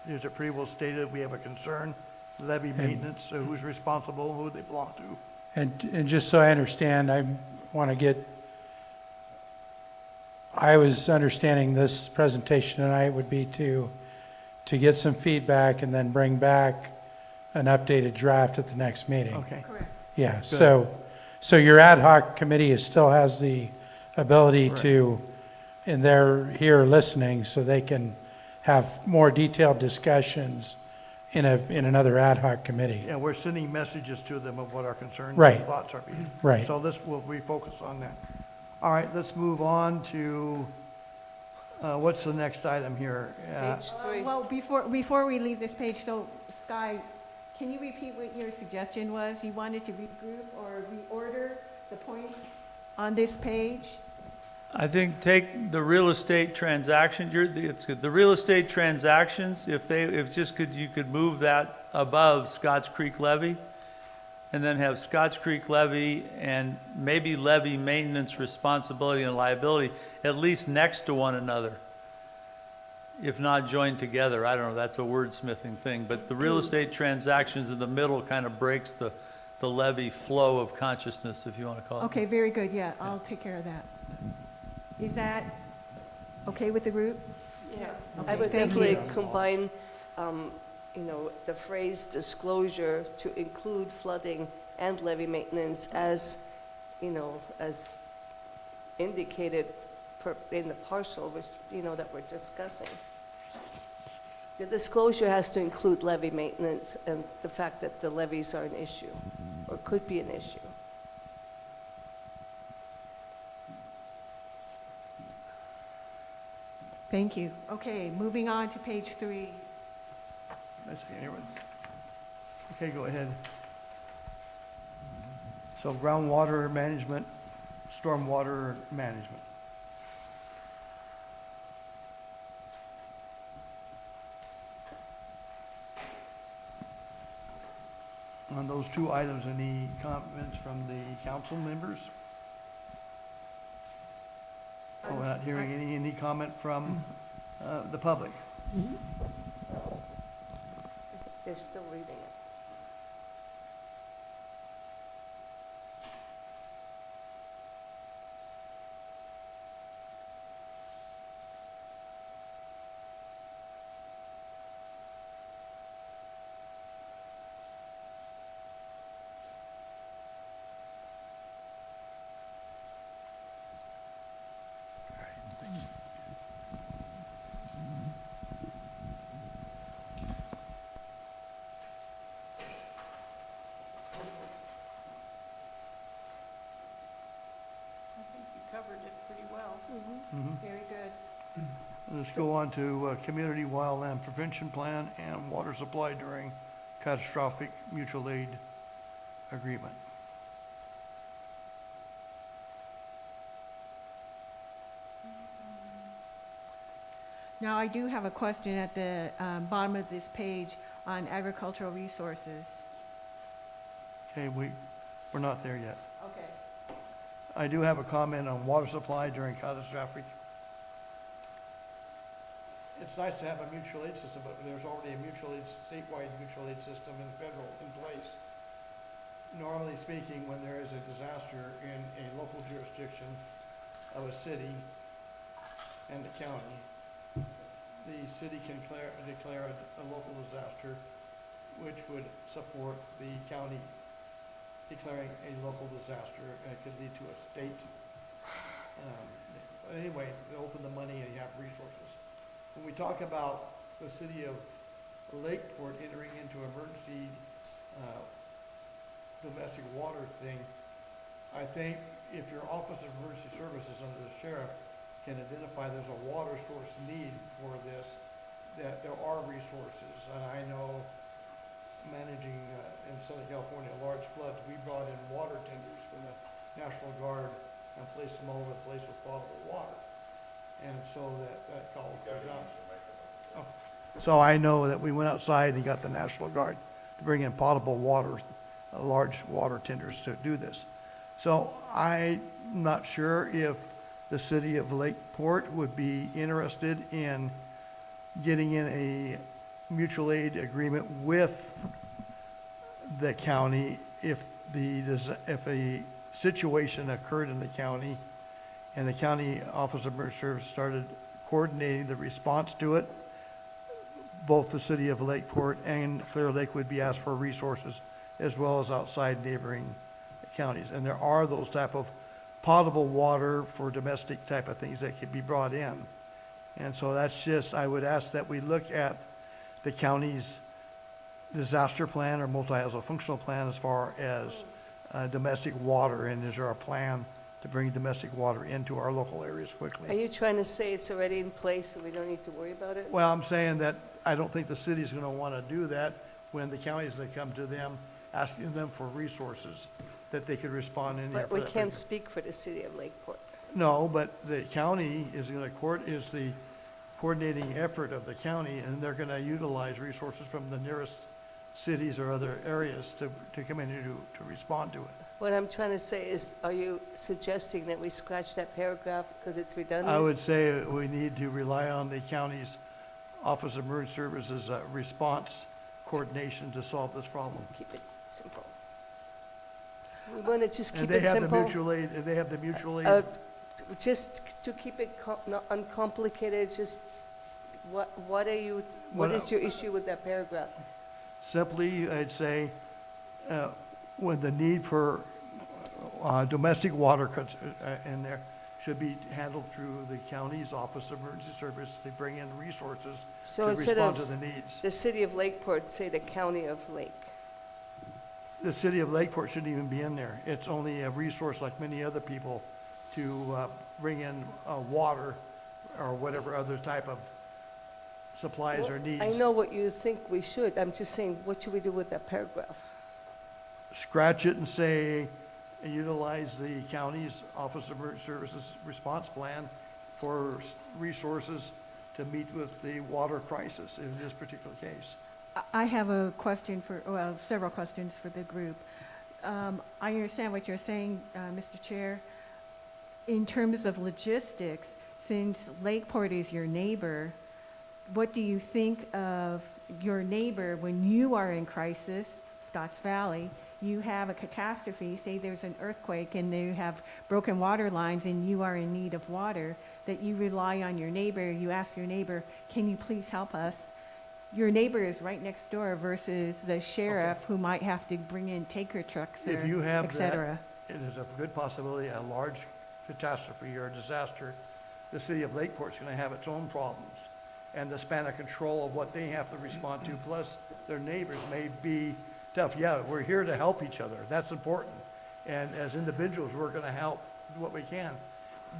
Is it pretty well stated, we have a concern, levy maintenance, so who's responsible, who they belong to? And just so I understand, I was understanding this presentation tonight would be to get some feedback and then bring back an updated draft at the next meeting. Okay, Correct. Yeah, so your ad hoc committee still has the ability to, and they're here listening, so they can have more detailed discussions in another ad hoc committee. yeah, we're sending messages to them of what our concerns Right. and thoughts are being. Right. So this will refocus on that. All right, let's move on to, what's the next item here? Page 3. Well, before we leave this page, so Sky, can you repeat what your suggestion was? You wanted to regroup or reorder the points on this page? I think take the real estate transaction, it's good. The real estate transactions, you could move that above Scotts Creek levy, and then have Scotts Creek levy and maybe levy maintenance responsibility and liability, at least next to one another. If not joined together, I don't know, that's a wordsmithing thing, but the real estate transactions in the middle kind of breaks the levy flow of consciousness, if you want to call it. Okay, very good, yeah, I'll take care of that. Is that okay with the group? Yeah, Okay, I would thank definitely you. combine, the phrase disclosure to include flooding and levee maintenance as, as indicated in the parcel, that we're discussing. The disclosure has to include levee maintenance and the fact that the levees are an issue, or could be an issue. Thank you. Okay, moving on to page 3. Okay, go ahead. So groundwater management, stormwater management. On those two items, any comments from the council members? Oh, we're not hearing any comment from the public. They're still reading it. I think you covered it pretty well. Mhm. Very good. Let's go on to Community Wildland Prevention Plan and Water Supply during Catastrophic Mutual Aid Agreement. Now, I do have a question at the bottom of this page on agricultural resources. Okay, we're not there yet. Okay. I do have a comment on water supply during catastrophic. It's nice to have a mutual aid system, but there's already a statewide mutual aid system in federal in place. Normally speaking, when there is a disaster in a local jurisdiction of a city and the county, the city can declare a local disaster, which would support the county declaring a local disaster, and it could lead to a state. But anyway, they open the money and you have resources. When we talk about the city of Lakeport entering into emergency domestic water thing, I think if your Office of Emergency Services under the sheriff can identify there's a water source need for this, that there are resources. And I know managing in Southern California large floods, we brought in water tenders from the National Guard and placed them all over the place with potable water. And so that called for us. Oh. So I know that we went outside and got the National Guard to bring in potable water, large water tenders to do this. So I'm not sure if the city of Lakeport would be interested in getting in a mutual aid agreement with the county if a situation occurred in the county and the county Office of Emergency Services started coordinating the response to it. Both the city of Lakeport and Clear Lake would be asked for resources as well as outside neighboring counties. And there are those type of potable water for domestic type of things that could be brought in. And so that's just, I would ask that we look at the county's disaster plan or multi-hazard functional plan as far as domestic water, and is there a plan to bring domestic water into our local areas Are quickly? you trying to say it's already in place and we don't need to worry about it? Well, I'm saying that I don't think the city's gonna wanna do that when the county's gonna come to them, asking them for resources that they could respond in. But we can't speak for the city of Lakeport. No, but the county is the coordinating effort of the county, and they're gonna utilize resources from the nearest cities or other areas to come in and to respond to it. What I'm trying to say is, are you suggesting that we scratch that paragraph because it's redundant? I would say we need to rely on the county's Office of Emergency Services response coordination to solve this problem. Keep it simple. We want to just And keep they it have the simple. mutual aid, they have the mutual Uh, aid. Just to keep it not uncomplicated, just what is your issue with that paragraph? Simply, I'd say, when the need for domestic water in there should be handled through the county's Office of Emergency Service. They bring in resources So to instead respond to of the needs. the city of Lakeport, say the county of Lake. The city of Lakeport shouldn't even be in there. It's only a resource like many other people to bring in water or whatever other type of supplies or needs. I know what you think we should. I'm just saying, what should we do with that paragraph? Scratch it and say, utilize the county's Office of Emergency Services response plan for resources to meet with the water crisis in this particular case. I have a question for, well, several questions for the group. I understand what you're saying, Mr. Chair. In terms of logistics, since Lakeport is your neighbor, what do you think of your neighbor when you are in crisis, Scotts Valley, you have a catastrophe, say there's an earthquake and you have broken water lines and you are in need of water, that you rely on your neighbor, you ask your neighbor, can you please help us? Your neighbor is right next door versus the sheriff who might have to bring in tanker trucks If or you have et that, cetera. it is a good possibility, a large catastrophe or disaster, the city of Lakeport's gonna have its own problems. And the span of control of what they have to respond to, plus their neighbors may be tough. Yeah, we're here to help each other. That's important. And as individuals, we're gonna help what we can.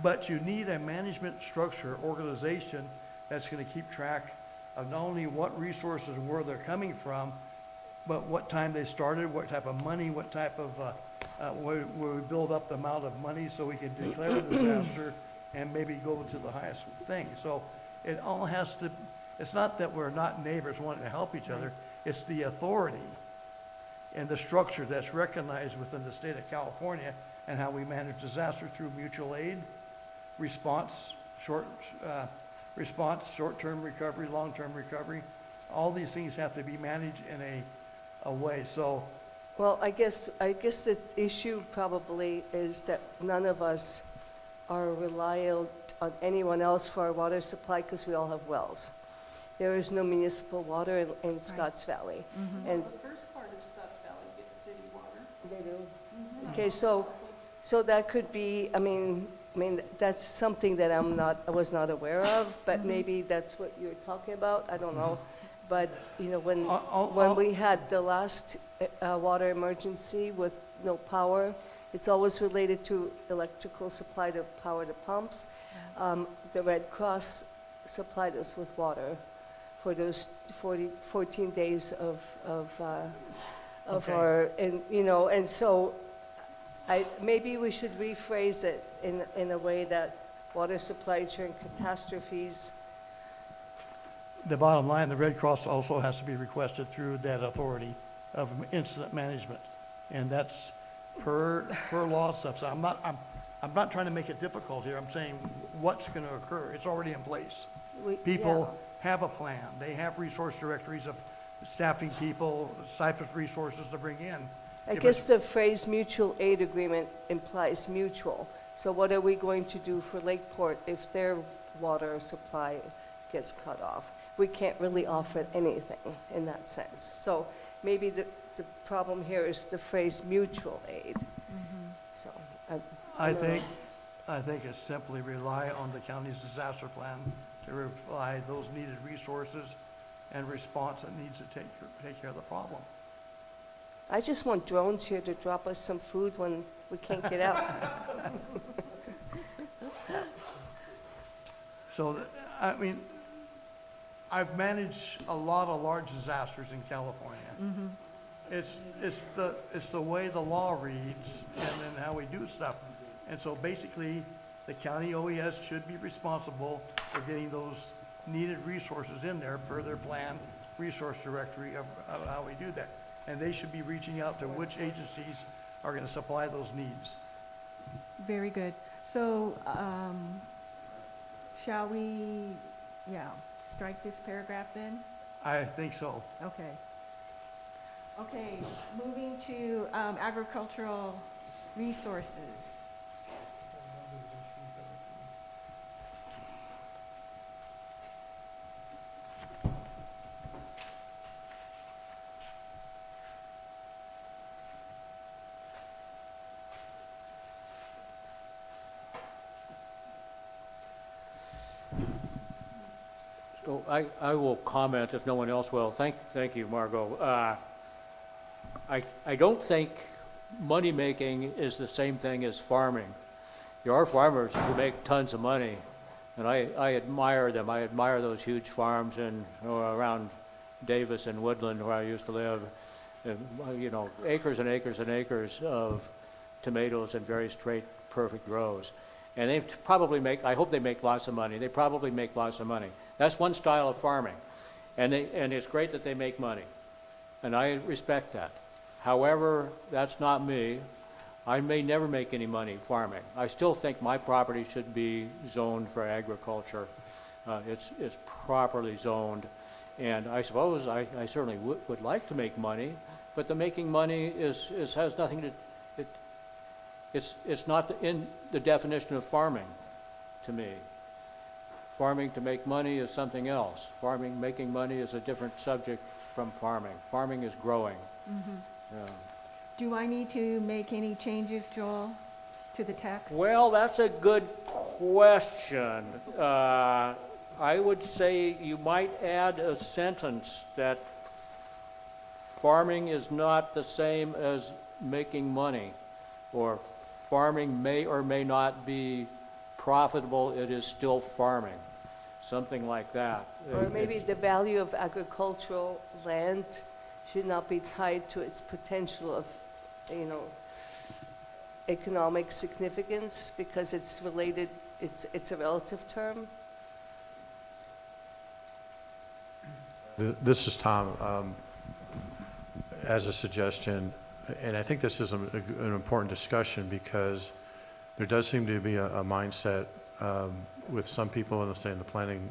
But you need a management structure, organization that's gonna keep track of not only what resources and where they're coming from, but what time they started, what type of money, what type of, where we build up the amount of money so we can declare a disaster and maybe go to the highest thing. So it all has to, it's not that we're not neighbors wanting to help each other, it's the authority and the structure that's recognized within the state of California and how we manage disaster through mutual aid, response, short-term recovery, long-term recovery. All these things have to be managed in a way. So Well, I guess the issue probably is that none of us are reliant on anyone else for our water supply because we all have wells. There is no municipal water in Scotts Valley. And The first part of Scotts Valley gets city water. they do. Okay, so that could be, I mean, that's something that I was not aware of, but maybe that's what you're talking about, I don't know. But, you know, when we had the last water emergency with no power, it's always related to electrical supply to power the pumps. The Red Cross supplied us with water for those 14 days of Okay. our, and, you know, and so maybe we should rephrase it in a way that water supply during catastrophes. the bottom line, the Red Cross also has to be requested through that authority of incident management. And that's per law stuff. So I'm not trying to make it difficult here. I'm saying what's going to occur. It's already in place. People have a plan. They have resource directories of staffing people, type of resources to bring in. I If guess it's- the phrase mutual aid agreement implies mutual. So what are we going to do for Lakeport if their water supply gets cut off? We can't really offer anything in that sense. So maybe the problem here is the phrase mutual aid. So, I don't know. think it's simply rely on the county's disaster plan to provide those needed resources and response that needs to take care of the problem. I just want drones here to drop us some food when we can't get out. So, I mean, I've managed a lot of large disasters in California. It's the way the law reads and then how we do stuff. And so basically, the county OES should be responsible for getting those needed resources in there per their plan, resource directory of how we do that. And they should be reaching out to which agencies are going to supply those needs. Very good. So, shall we, strike this paragraph then? I think so. Okay. Okay, moving to agricultural resources. Oh, I will comment if no one else will. Thank you, Margot. I don't think money-making is the same thing as farming. There are farmers who make tons of money, and I admire them. I admire those huge farms around Davis and Woodland where I used to live. And, you know, acres and acres and acres of tomatoes in very straight, perfect rows. And they probably make, I hope they make lots of money. They probably make lots of money. That's one style of farming. And it's great that they make money. And I respect that. However, that's not me. I may never make any money farming. I still think my property should be zoned for agriculture. It's properly zoned. And I suppose I certainly would like to make money, but the making money has nothing to, it's not in the definition of farming to me. Farming to make money is something else. Making money is a different subject from farming. Farming is growing. Yeah. Do I need to make any changes, Joel, to the text? Well, that's a good question. I would say you might add a sentence that farming is not the same as making money, or farming may or may not be profitable, it is still farming, something like that. Or maybe the value of agricultural land should not be tied to its potential of, you know, economic significance, because it's related, it's a relative term. This is Tom. As a suggestion, and I think this is an important discussion because there does seem to be a mindset with some people in the planning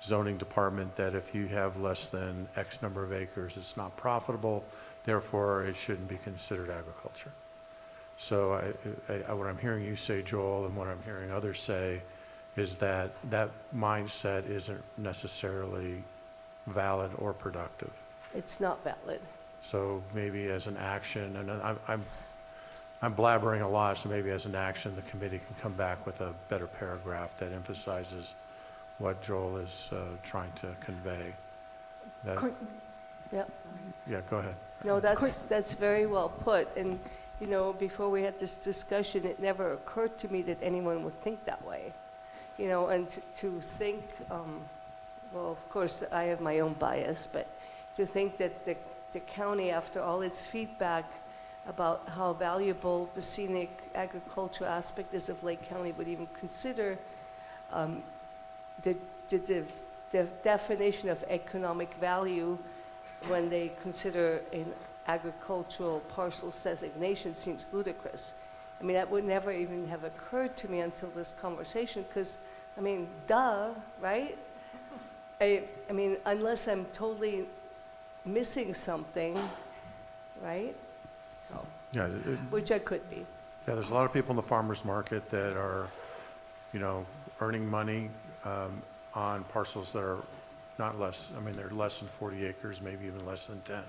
zoning department that if you have less than X number of acres, it's not profitable, therefore it shouldn't be considered agriculture. So what I'm hearing you say, Joel, and what I'm hearing others say is that that mindset isn't necessarily valid or productive. It's not valid. So maybe as an action, and I'm blabbering a lot, so maybe as an action, the committee can come back with a better paragraph that emphasizes what Joel is trying to convey. Yeah. Yeah, go ahead. No, that's very well put. And, you know, before we had this discussion, it never occurred to me that anyone would think that way. You know, and to think, well, of course, I have my own bias, but to think that the county, after all its feedback about how valuable the scenic agricultural aspect is of Lake County, would even consider the definition of economic value when they consider an agricultural parcels designation seems ludicrous. I mean, that would never even have occurred to me until this conversation, because, I mean, duh, right? I mean, unless I'm totally missing something, right? So, Yeah, which I could be. yeah, there's a lot of people in the farmer's market that are, you know, earning money on parcels that are not less, I mean, they're less than 40 acres, maybe even less than 10.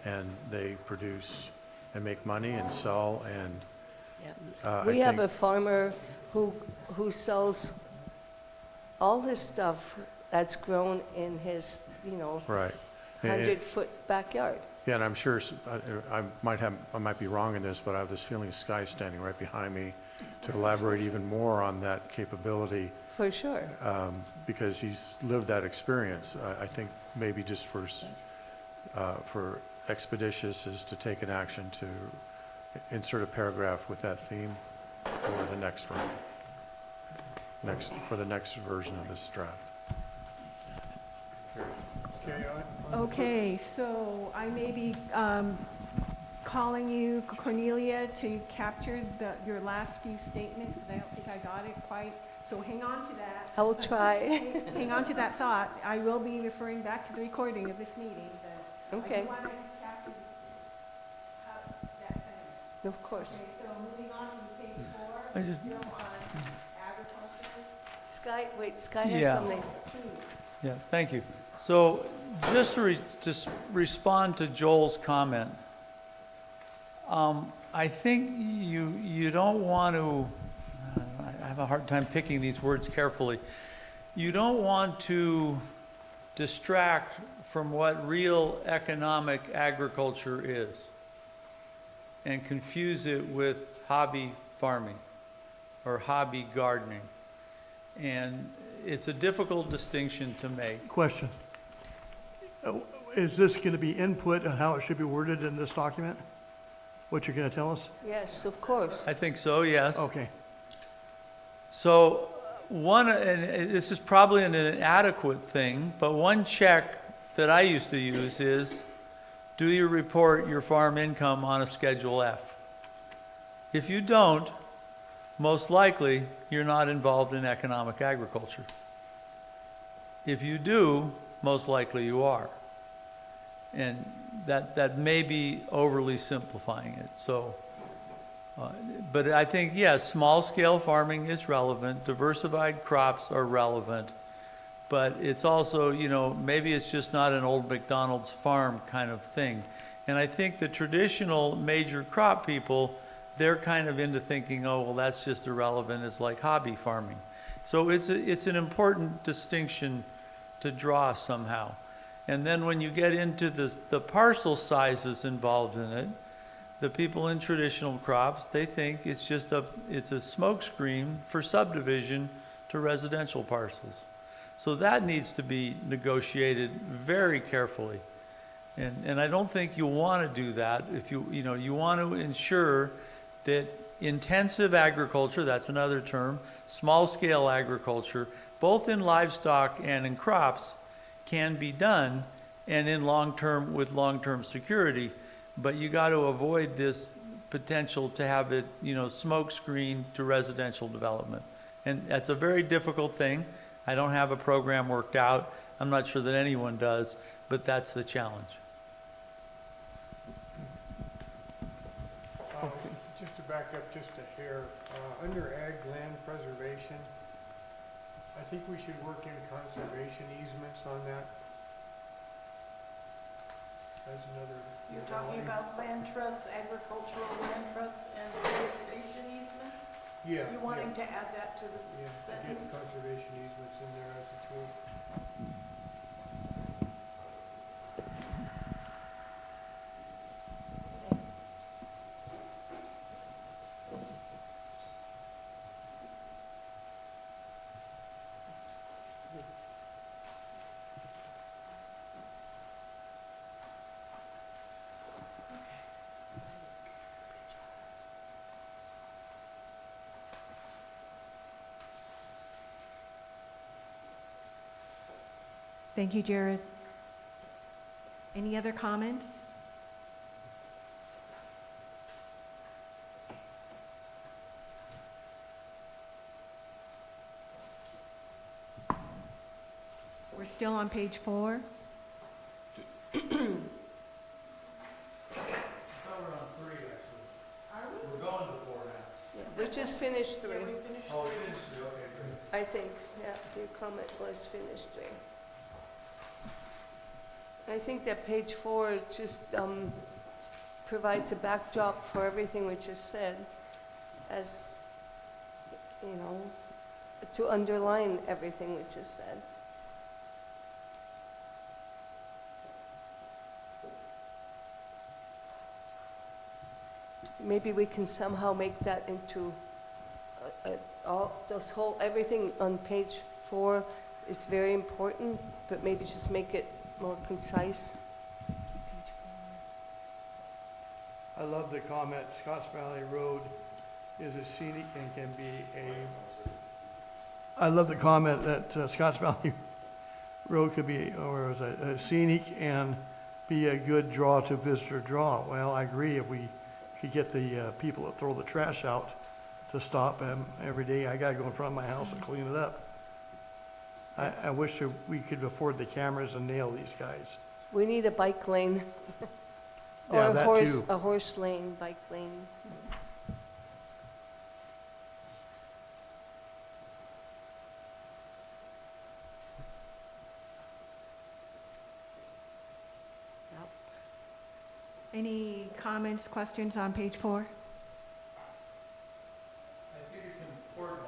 And they produce and make money and sell, and We have a farmer who sells all his stuff that's grown in his, you know, right. 100-foot backyard. Yeah, and I'm sure, I might be wrong in this, but I have this feeling Sky's standing right behind me to elaborate even more on that capability. For sure. Because he's lived that experience. I think maybe just for expeditious is to take an action to insert a paragraph with that theme for the next round, for the next version of this draft. Okay, so I may be calling you, Cornelia, to capture your last few statements, because I don't think I got it quite. So hang on to that. I will try. Hang on to that thought. I will be referring back to the recording of this meeting. But Okay. I do want to capture that sentence. Of course. Okay, so moving on to page 4, I just- still on agriculture. Sky has Yeah. something. Yeah, thank you. So just to respond to Joel's comment, I think you don't want to, I have a hard time picking these words carefully. you don't want to distract from what real economic agriculture is and confuse it with hobby farming or hobby gardening. And it's a difficult distinction to make. Question. Is this going to be input on how it should be worded in this document? What you're going to tell us? Yes, of course. I think so, yes. Okay. So one, and this is probably an inadequate thing, but one check that I used to use is, do you report your farm income on a Schedule F? If you don't, most likely you're not involved in economic agriculture. If you do, most likely you are. And that may be overly simplifying it. So, but I think, yes, small scale farming is relevant. Diversified crops are relevant. But it's also, you know, maybe it's just not an old McDonald's farm kind of thing. And I think the traditional major crop people, they're kind of into thinking, oh, well, that's just irrelevant. It's like hobby farming. So it's an important distinction to draw somehow. And then when you get into the parcel sizes involved in it, the people in traditional crops, they think it's a smokescreen for subdivision to residential parcels. So that needs to be negotiated very carefully. And I don't think you want to do that. If you want to ensure that intensive agriculture, that's another term, small scale agriculture, both in livestock and in crops, can be done, and in with long-term security, but you got to avoid this potential to have it, smoke screen to residential development. And that's a very difficult thing. I don't have a program worked out. I'm not sure that anyone does, but that's the challenge. Just to back up just a hair, under ag land preservation, I think we should work in conservation easements on that. As another. You're talking about land trusts, agricultural land trusts, and conservation easements? Yeah. You're wanting to add that to the Yeah, to get sentence? conservation easements in there as a tool. Thank you, Jared. Any other comments? We're still on page 4. We're on 3, actually. Are we? We're going to 4 now. Yeah, we just finished 3, Yeah, we finished Oh, we three. finished 3, okay, great. I think. Yeah, your comment was finished 3. I think that page 4 just provides a backdrop for everything we just said, as, to underline everything we just said. Maybe we can somehow make that into everything on page 4 is very important, but maybe just make it more concise. I love the comment, Scotts Valley Road is a scenic and can be I love the comment that Scotts Valley Road could be, or is a scenic and be a good draw to visitor draw. Well, I agree, if we could get the people that throw the trash out to stop every day. I gotta go in front of my house and clean it up. I wish that we could afford the cameras and nail these guys. We need a bike lane. Or Yeah, that too. a horse lane, bike lane. Any comments, questions on page 4? I think it's important.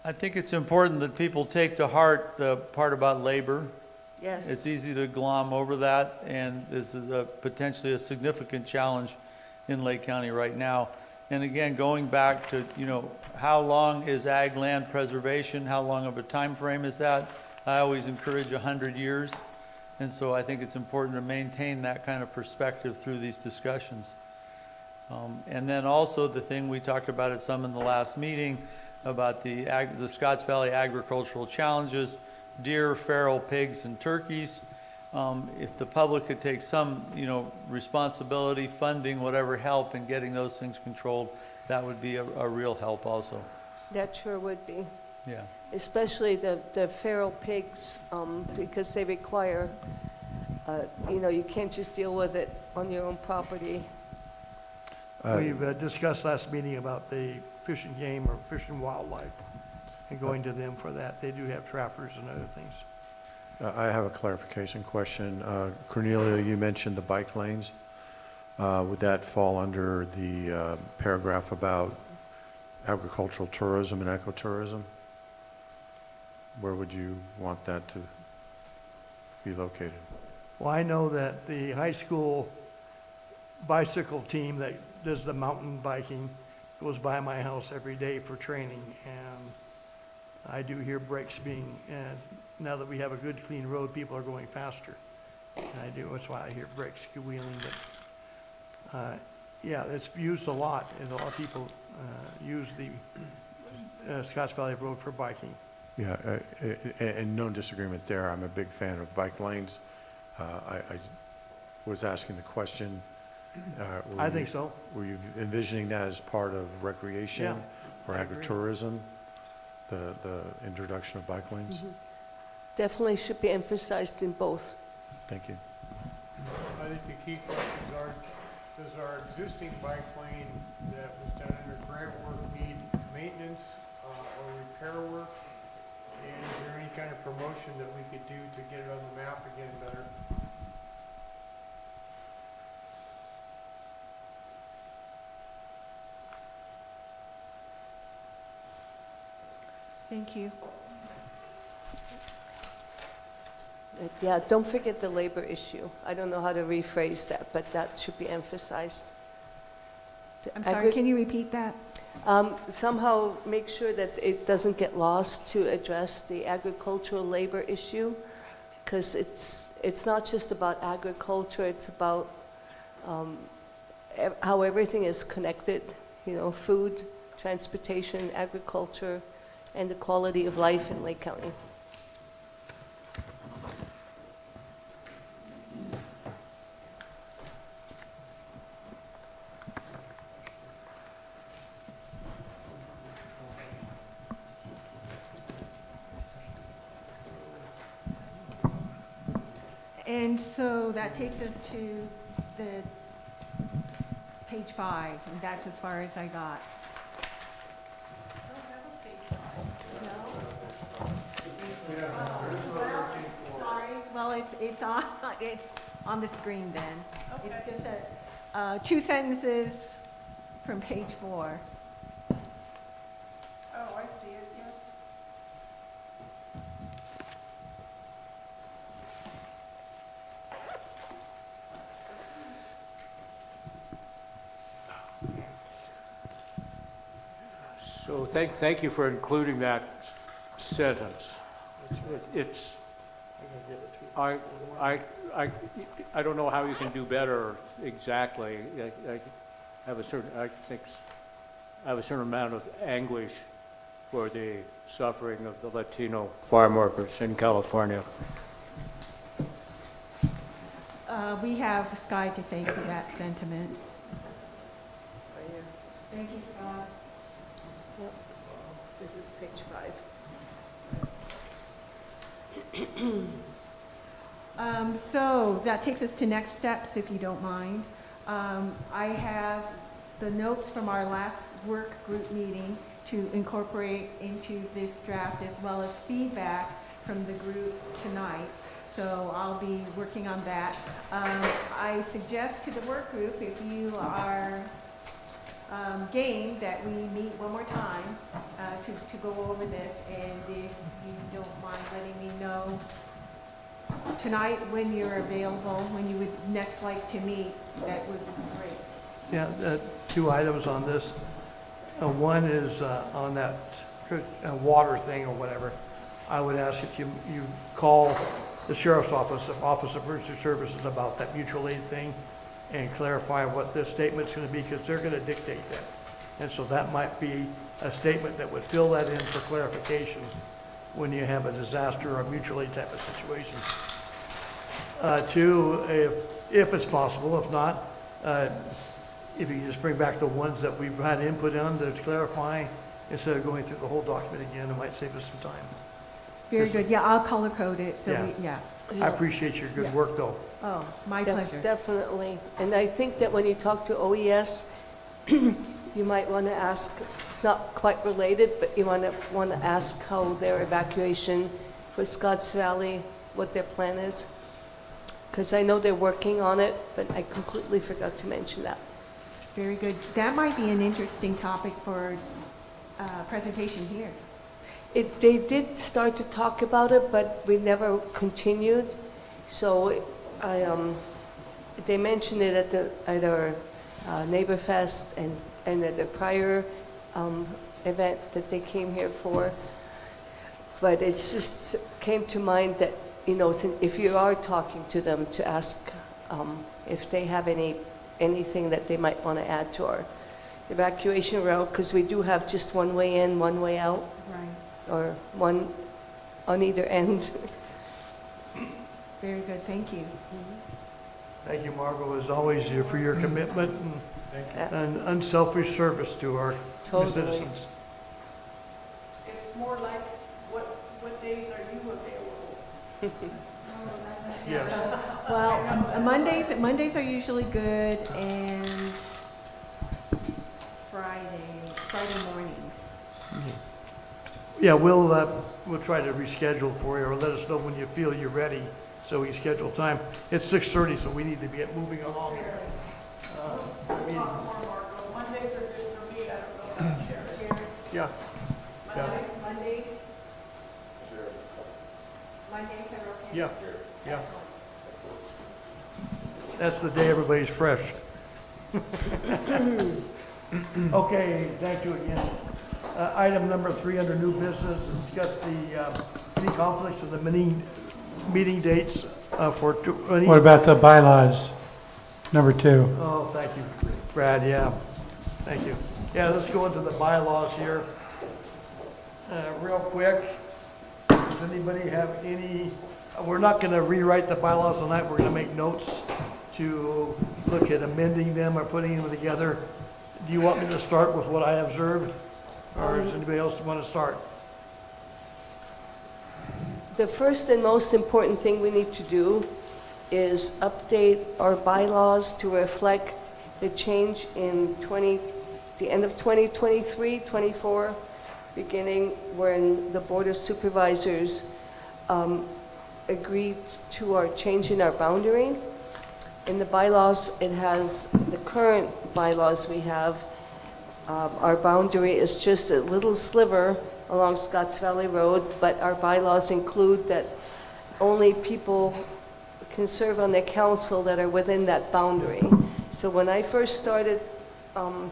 I think it's important that people take to heart the part about labor. Yes. It's easy to glom over that, and this is potentially a significant challenge in Lake County right now. And again, going back to, how long is ag land preservation? How long of a time frame is that? I always encourage 100 years. And so I think it's important to maintain that kind of perspective through these discussions. And then also the thing we talked about it some in the last meeting about the Scotts Valley agricultural challenges, deer, feral pigs, and turkeys. If the public could take some, responsibility, funding, whatever help in getting those things controlled, that would be a real help also. That sure would be, Yeah. especially the feral pigs, because they require, you can't just deal with it on your own property. We've discussed last meeting about the Fish and Game or Fish and Wildlife and going to them for that. They do have trappers and other things. I have a clarification question. Cornelia, you mentioned the bike lanes. Would that fall under the paragraph about agricultural tourism and ecotourism? Where would you want that to be located? Well, I know that the high school bicycle team that does the mountain biking goes by my house every day for training, and I do hear brakes being, now that we have a good clean road, people are going faster. And that's why I hear brakes squealing, but yeah, it's used a lot, and a lot of people use the Scotts Valley Road for biking. Yeah, and no disagreement there. I'm a big fan of bike lanes. I was asking the question. I think so. Were you envisioning that as part of recreation Yeah, or I agree. agritourism, the introduction of bike lanes? Mhm. Definitely should be emphasized in both. Thank you. I think the key questions are, does our existing bike lane that was done under grant work need maintenance or repair work? And is there any kind of promotion that we could do to get it on the map again better? Thank you. Yeah, don't forget the labor issue. I don't know how to rephrase that, but that should be emphasized. The I'm sorry, can you repeat that? Somehow make sure that it doesn't get lost to address the agricultural labor issue, because it's not just about agriculture, it's about how everything is connected, food, transportation, agriculture, and the quality of life in Lake County. And so that takes us to the page 5, and that's as far as I got. Sorry, well, it's on the screen then. It's just two sentences from page 4. Oh, I see it, yes. So thank you for including that sentence. It's, I don't know how you can do better exactly. I have a certain amount of anguish for the suffering of the Latino farm workers in California. We have Sky to thank for that sentiment. Right here. Thank you, Scott. Yep. This is page 5. So that takes us to next steps, if you don't mind. I have the notes from our last work group meeting to incorporate into this draft, as well as feedback from the group tonight. So I'll be working on that. I suggest to the work group, if you are game that we meet one more time to go over this, and if you don't mind letting me know tonight when you're available, when you would next like to meet, that would be great. Yeah, two items on this. One is on that water thing or whatever. I would ask if you call the sheriff's office, Office of Emergency Services, about that mutual aid thing and clarify what this statement's going to be, because they're going to dictate that. And so that might be a statement that would fill that in for clarification when you have a disaster or a mutual aid type of situation. Two, if it's possible, if not, if you just bring back the ones that we've had input on to clarify, instead of going through the whole document again, it might save us some time. Very good. Yeah, I'll color code it, so Yeah. we, yeah. I appreciate your good Yeah. work, though. Oh, my pleasure. Definitely. And I think that when you talk to OES, you might want to ask, it's not quite related, but you want to ask how their evacuation for Scotts Valley, what their plan is. Because I know they're working on it, but I completely forgot to mention that. Very good. That might be an interesting topic for presentation here. They did start to talk about it, but we never continued. So they mentioned it at our Neighbor Fest and at the prior event that they came here for. But it just came to mind that, you know, if you are talking to them, to ask if they have anything that they might want to add to our evacuation route, because we do have just one way in, one way out, Right. or one on either end. Very good. Thank you. Thank you, Margot, as always, for your commitment and unselfish service to our Totally. citizens. It's more like, what days are you available? Yes. Well, Mondays are usually good, and Friday mornings. Yeah, we'll try to reschedule for you, or let us know when you feel you're ready, so we schedule time. It's 6:30, so we need to be moving along. Meeting. Mondays are good for me, I don't know about Sharon. Yeah. Yeah. Mondays are okay. Yeah, yeah. That's the day everybody's fresh. Okay, thank you again. Item number 3 under new business, discuss any conflicts of the meeting dates for 20. What about the bylaws, number 2? Oh, thank you, Brad, yeah, thank you. Yeah, let's go into the bylaws here. Real quick, does anybody have any, we're not going to rewrite the bylaws tonight, we're going to make notes to look at amending them or putting them together. Do you want me to start with what I observed, or does anybody else want to start? The first and most important thing we need to do is update our bylaws to reflect the change in the end of 2023, 24, beginning when the Board of Supervisors agreed to our change in our boundary. In the bylaws, it has the current bylaws we have. Our boundary is just a little sliver along Scotts Valley Road, but our bylaws include that only people can serve on the council that are within that boundary. So when I first started, I'm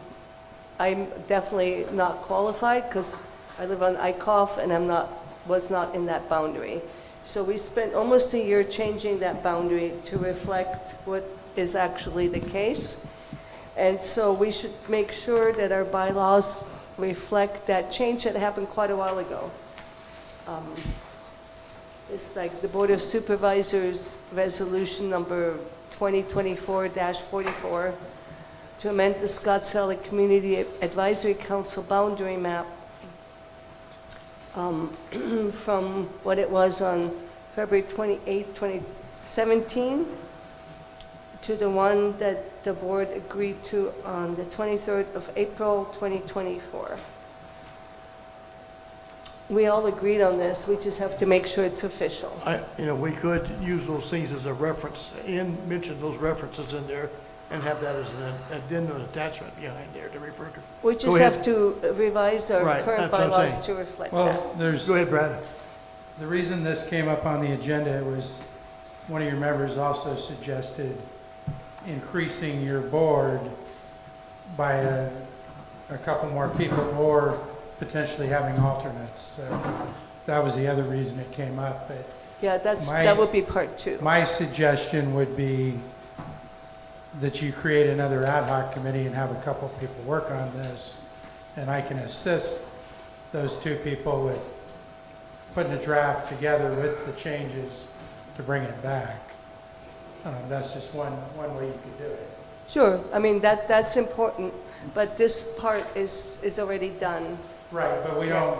definitely not qualified because I live on Eichhoff and was not in that boundary. So we spent almost a year changing that boundary to reflect what is actually the case. And so we should make sure that our bylaws reflect that change that happened quite a while ago. It's like the Board of Supervisors Resolution number 2024-44 to amend the Scotts Valley Community Advisory Council boundary map from what it was on February 28th, 2017 to the one that the board agreed to on the 23rd of April, 2024. We all agreed on this, we just have to make sure it's official. We could use those things as a reference and mention those references in there and have that as an addendum attachment behind there to refer to. We Go just ahead. have to revise our Right, current that's what I'm bylaws saying. to reflect that. Well, there's, Go ahead, Brad. the reason this came up on the agenda was one of your members also suggested increasing your board by a couple more people or potentially having alternates. So that was the other reason it came up. But Yeah, that would be part two. my suggestion would be that you create another ad hoc committee and have a couple of people work on this. And I can assist those two people with putting a draft together with the changes to bring it back. That's just one way you could do it. Sure, I mean, that's important, but this part is already done. Right, but we don't,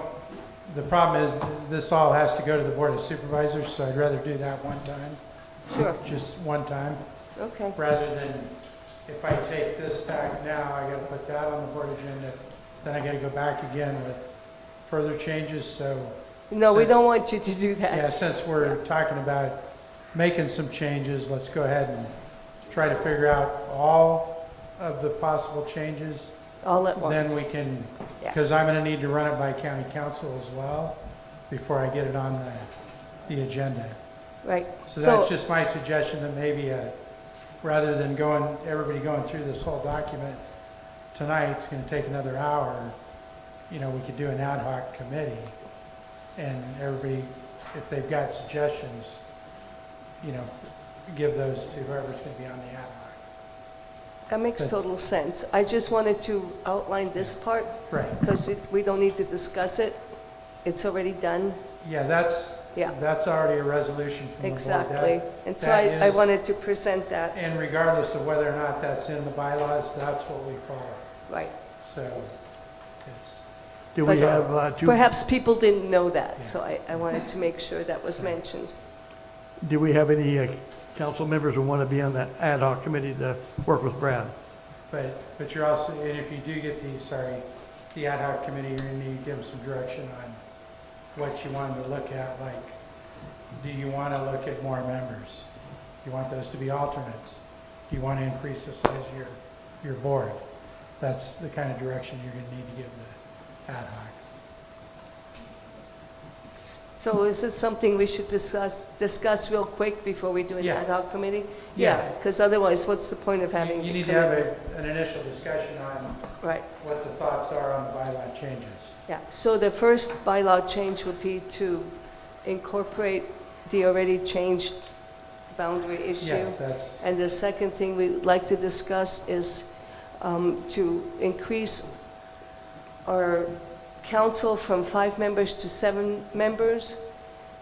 the problem is, this all has to go to the Board of Supervisors, so I'd rather do that one time. Sure. Just one time, Okay. rather than, if I take this back now, I gotta put that on the board agenda, then I gotta go back again with further changes, so, No, we Since- don't want you to do yeah, that. since we're talking about making some changes, let's go ahead and try to figure out all of the possible changes. All at once. Then we can, Yeah. because I'm gonna need to run it by county council as well, before I get it on the agenda. Right. So that's just my suggestion, that maybe, rather than everybody going through this whole document tonight, it's gonna take another hour, we could do an ad hoc committee, and everybody, if they've got suggestions, give those to whoever's gonna be on the ad hoc. That makes total sense. I just wanted to outline this part, Right, because we don't need to discuss it. It's already done. yeah, that's already a resolution from the board. Exactly. And so that I is- wanted to present that. And regardless of whether or not that's in the bylaws, that's what we follow. Right. So, it's, Do we But, have two, Perhaps people didn't know that, Yeah. so I wanted to make sure that was mentioned. do we have any council members who want to be on that ad hoc committee to work with Brad? but you're also, and if you do get the ad hoc committee, you're gonna need to give them some direction on what you want them to look at, like, do you want to look at more members? Do you want those to be alternates? Do you want to increase the size of your board? That's the kind of direction you're gonna need to give the ad hoc. So is this something we should discuss real quick before we do an Yeah. ad hoc committee? Yeah. Because otherwise, what's the point of having? You the need to have committee? an initial discussion on Right, what the thoughts are on the bylaw changes. yeah. So the first bylaw change would be to incorporate the already changed boundary issue. Yeah, that's, And the second thing we'd like to discuss is to increase our council from 5 members to 7 members,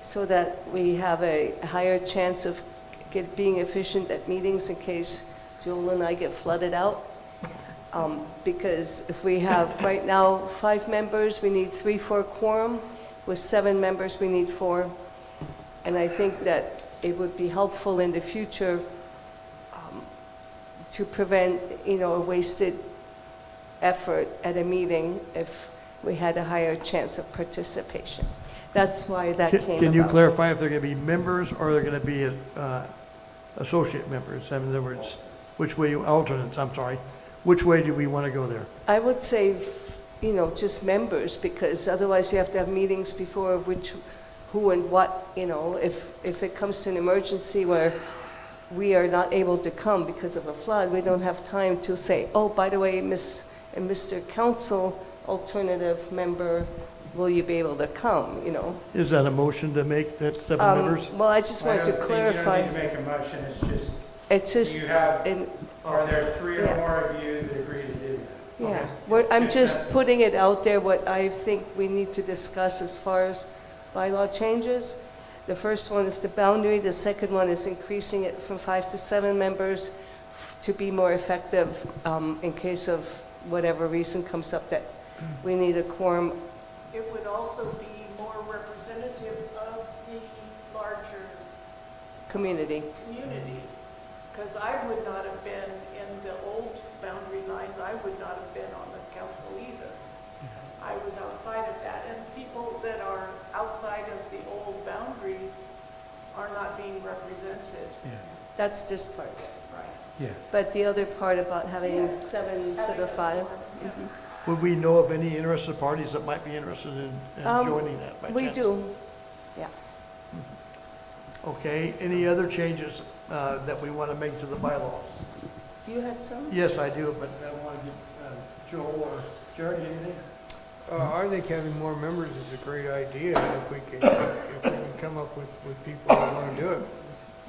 so that we have a higher chance of being efficient at meetings in case Joel and I get flooded out. Because if we have, right now, 5 members, we need 3 for a quorum. With 7 members, we need 4. And I think that it would be helpful in the future to prevent, a wasted effort at a meeting if we had a higher chance of participation. That's why that came about. Can you clarify if they're going to be members or they're going to be associate members? In other words, which way, alternates, I'm sorry, which way do we want to go there? I would say, just members, because otherwise you have to have meetings before who and what, if it comes to an emergency where we are not able to come because of a flood, we don't have time to say, oh, by the way, Miss and Mr. Council, alternative member, will you be able to come, Is that a motion to make that 7 members? Well, I just wanted to clarify. You don't need to make a motion, it's It's just, just, you have, in- are there 3 or Yeah. more of you that agree to do that? yeah, Okay. I'm just putting it out there, what I think we need to discuss as far as bylaw changes. The first one is the boundary, the second one is increasing it from 5 to 7 members to be more effective in case of whatever reason comes up that we need a quorum. It would also be more representative of the larger Community. community. Because I would not have been in the old boundary lines, I would not have been on the council either. I was outside of that, and people that are outside of the old boundaries are not being represented. Yeah. That's this part. Right. Yeah. But the other part about having 7 instead of 5. Would we know of any interested parties that might be interested in joining that by chance? We do, yeah. Okay, any other changes that we want to make to the bylaws? You had some? Yes, I do, but I want to get Joel or Jerry, anything? I think having more members is a great idea if we can come up with people that want to do it.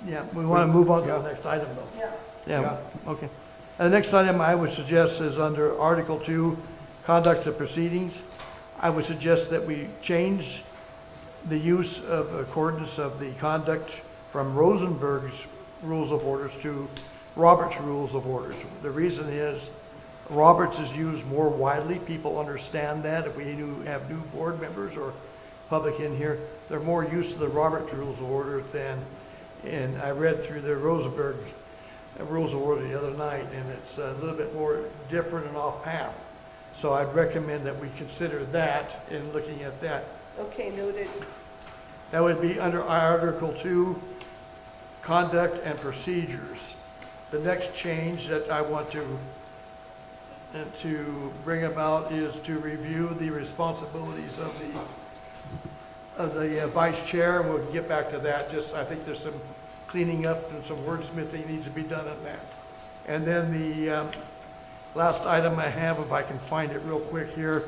Yeah, we want to move on to the Yeah. next item, though. Yeah. Yeah, okay. The next item I would suggest is under Article 2, Conduct of Proceedings. I would suggest that we change the use of accordance of the conduct from Rosenberg's Rules of Orders to Robert's Rules of Orders. The reason is Roberts is used more widely. People understand that. If we have new board members or public in here, they're more used to the Robert's Rules of Order than, and I read through the Rosenberg Rules of Order the other night, and it's a little bit more different and off path. So I'd recommend that we consider that in looking at that. Okay, noted. That would be under Article 2, Conduct and Procedures. The next change that I want to bring about is to review the responsibilities of the vice chair, and we'll get back to that. Just, I think there's some cleaning up and some wordsmithing needs to be done on that. And then the last item I have, if I can find it real quick here,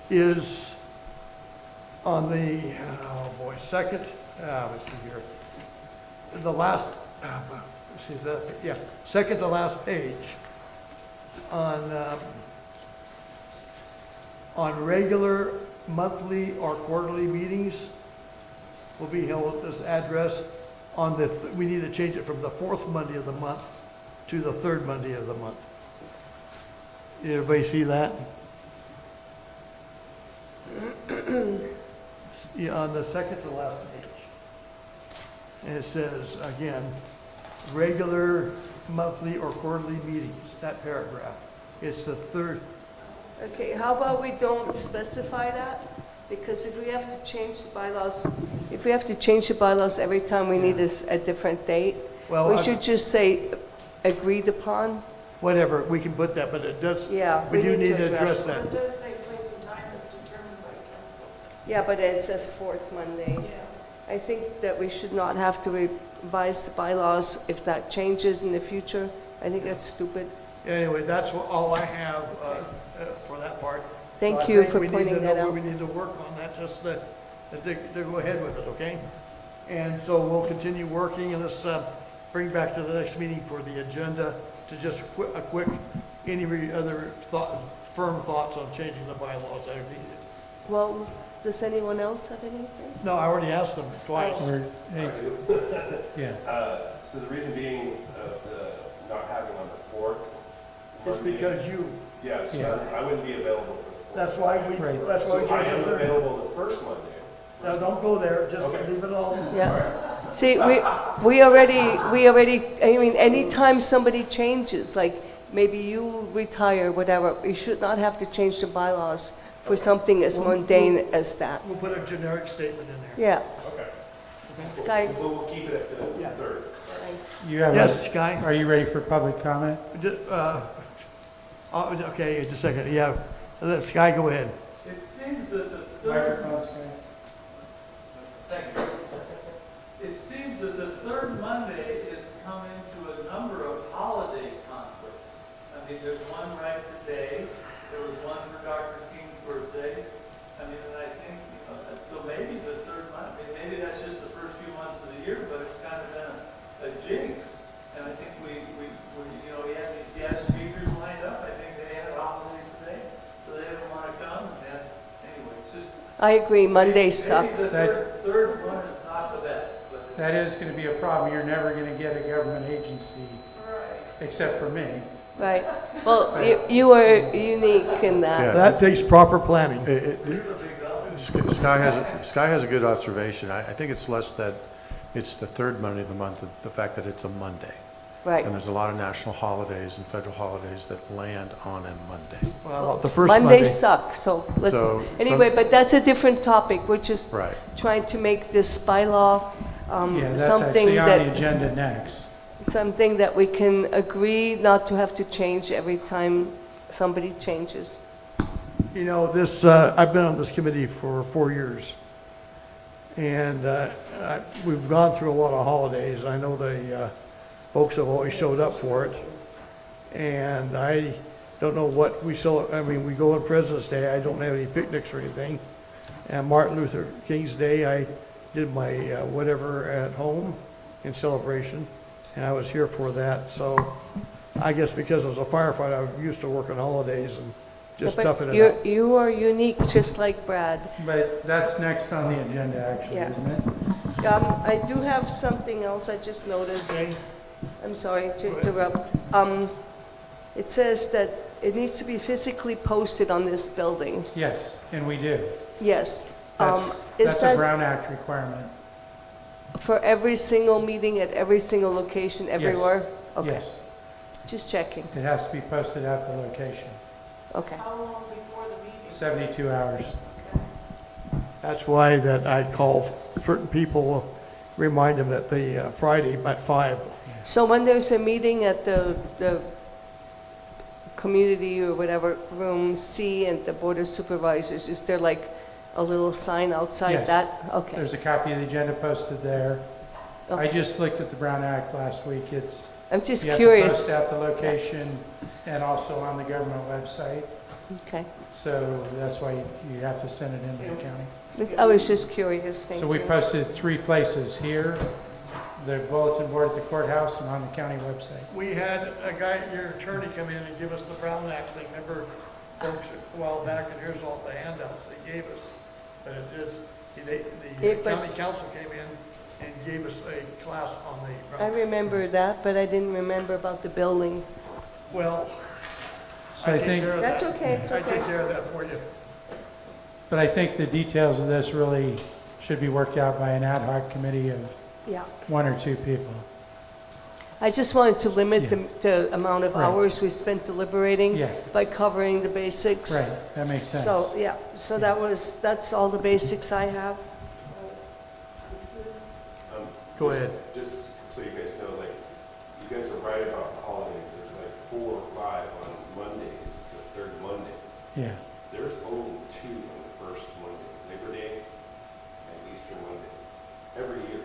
is on the, second, let's see here. The last, second to last page on regular monthly or quarterly meetings will be held at this address on the, we need to change it from the 4th Monday of the month to the 3rd Monday of the month. Everybody see that? Yeah, on the second to last page. And it says, again, regular monthly or quarterly meetings, that paragraph. It's the 3rd. Okay, how about we don't specify that? Because if we have to change the bylaws, every time we need a different date, Well, we should just say agreed upon. whatever, we can put that, but it does, Yeah, we do need to address that. It does say place and time is determined by council. Yeah, but it says 4th Monday. Yeah. I think that we should not have to revise the bylaws if that changes in the future. I think that's stupid. Anyway, that's all I have for that part. Thank So you I think for we need to pointing know that where out. we need to work on that, just to go ahead with it, okay? And so we'll continue working, and let's bring back to the next meeting for the agenda to just a quick, any other firm thoughts on changing the bylaws as needed. Well, does anyone else have anything? No, I already asked them twice. Or, hey, yeah. So the reason being the not having on the 4th. It's because you, Yes, Yeah. I wouldn't be available for the 4th. that's why we Right. changed So I it am to third. available the first Monday. Now, don't go there, just Okay. leave it alone. Yeah. See, we already, I mean, anytime somebody changes, like maybe you retire, whatever, you should not have to change the bylaws for something as mundane as that. We'll put a generic statement in there. Yeah. Okay. Sky, We'll keep it at the Yeah. 3rd. You have Yes, Sky? Are you ready for public comment? Okay, just a second, yeah. Let Sky go ahead. It seems that the third, Microphone, Scott. thank you. It seems that the 3rd Monday is come into a number of holiday conflicts. I mean, there's one right today, there was one for Dr. King's birthday. I mean, and I think, so maybe the 3rd month, I mean, maybe that's just the first few months of the year, but it's kind of been a jinx. And I think we had these guest speakers lined up, I think they had holidays today, so they didn't want to come, and anyway, it's just. I agree, Mondays suck. Maybe the third one is not the best, but. That is going to be a problem. You're never going to get a government agency, except for me. Right. Well, you are unique in that. Yeah. That takes proper planning. Sky has a good observation. I think it's less that it's the 3rd Monday of the month, the fact that it's a Monday. Right. And there's a lot of national holidays and federal holidays that land on a Monday. Well, the first Monday. Mondays suck, so let's, So, anyway, but that's a different topic. We're just Right. trying to make this bylaw Yeah, that's something actually on the that, agenda next. something that we can agree not to have to change every time somebody changes. You know, I've been on this committee for 4 years. And we've gone through a lot of holidays. I know the folks have always showed up for it. And I don't know what we we go on President's Day, I don't have any picnics or anything. And Martin Luther King's Day, I did my whatever at home in celebration. And I was here for that. So I guess because I was a firefighter, I'm used to working holidays and just But toughing it out. you are unique, just like Brad. But that's next on the agenda, actually, Yeah. isn't it? I do have something else I just noticed. I'm sorry to interrupt. It says that it needs to be physically posted on this building. Yes, and we do. Yes. That's Is a that Brown Act requirement. for every single meeting at every single location everywhere? Okay, Yes, just checking. it has to be posted at the location, Okay. How long before the meeting? 72 hours. That's why that I call certain people, remind them that the Friday at 5. So when there's a meeting at the community or whatever, room C and the Board of Supervisors, is there like a little sign outside Yes. that? Okay. There's a copy of the agenda posted there. I Okay. just looked at the Brown Act last week. I'm just You have to curious. post at the location and also on the government website. Okay. So that's why you have to send it into the county. I was just curious, thank So we you. posted 3 places here, the bulletin board at the courthouse and on the county website. We had a guy, your attorney, come in and give us the Brown Act thing. Remember, folks, a while back, and here's all the handouts they gave us. But it is, Yeah, the but- county council came in and gave us a class on the I Brown Act. remember that, but I didn't remember about the building. Well, So I take think, care of That's that. okay, it's I okay. take care of that for you. but I think the details of this really should be worked out by an ad hoc committee of Yeah. 1 or 2 people. I just wanted to limit Yeah. the amount of Right. hours we spent deliberating Yeah, by covering the basics. right, that makes sense. So, yeah, so that's all the basics I have. Go ahead. Just so you guys know, like, you guys are right about holidays. There's like 4 or 5 on Mondays, the third Monday. Yeah, There's only 2 on the first Monday, Labor Day and Easter Monday, every year.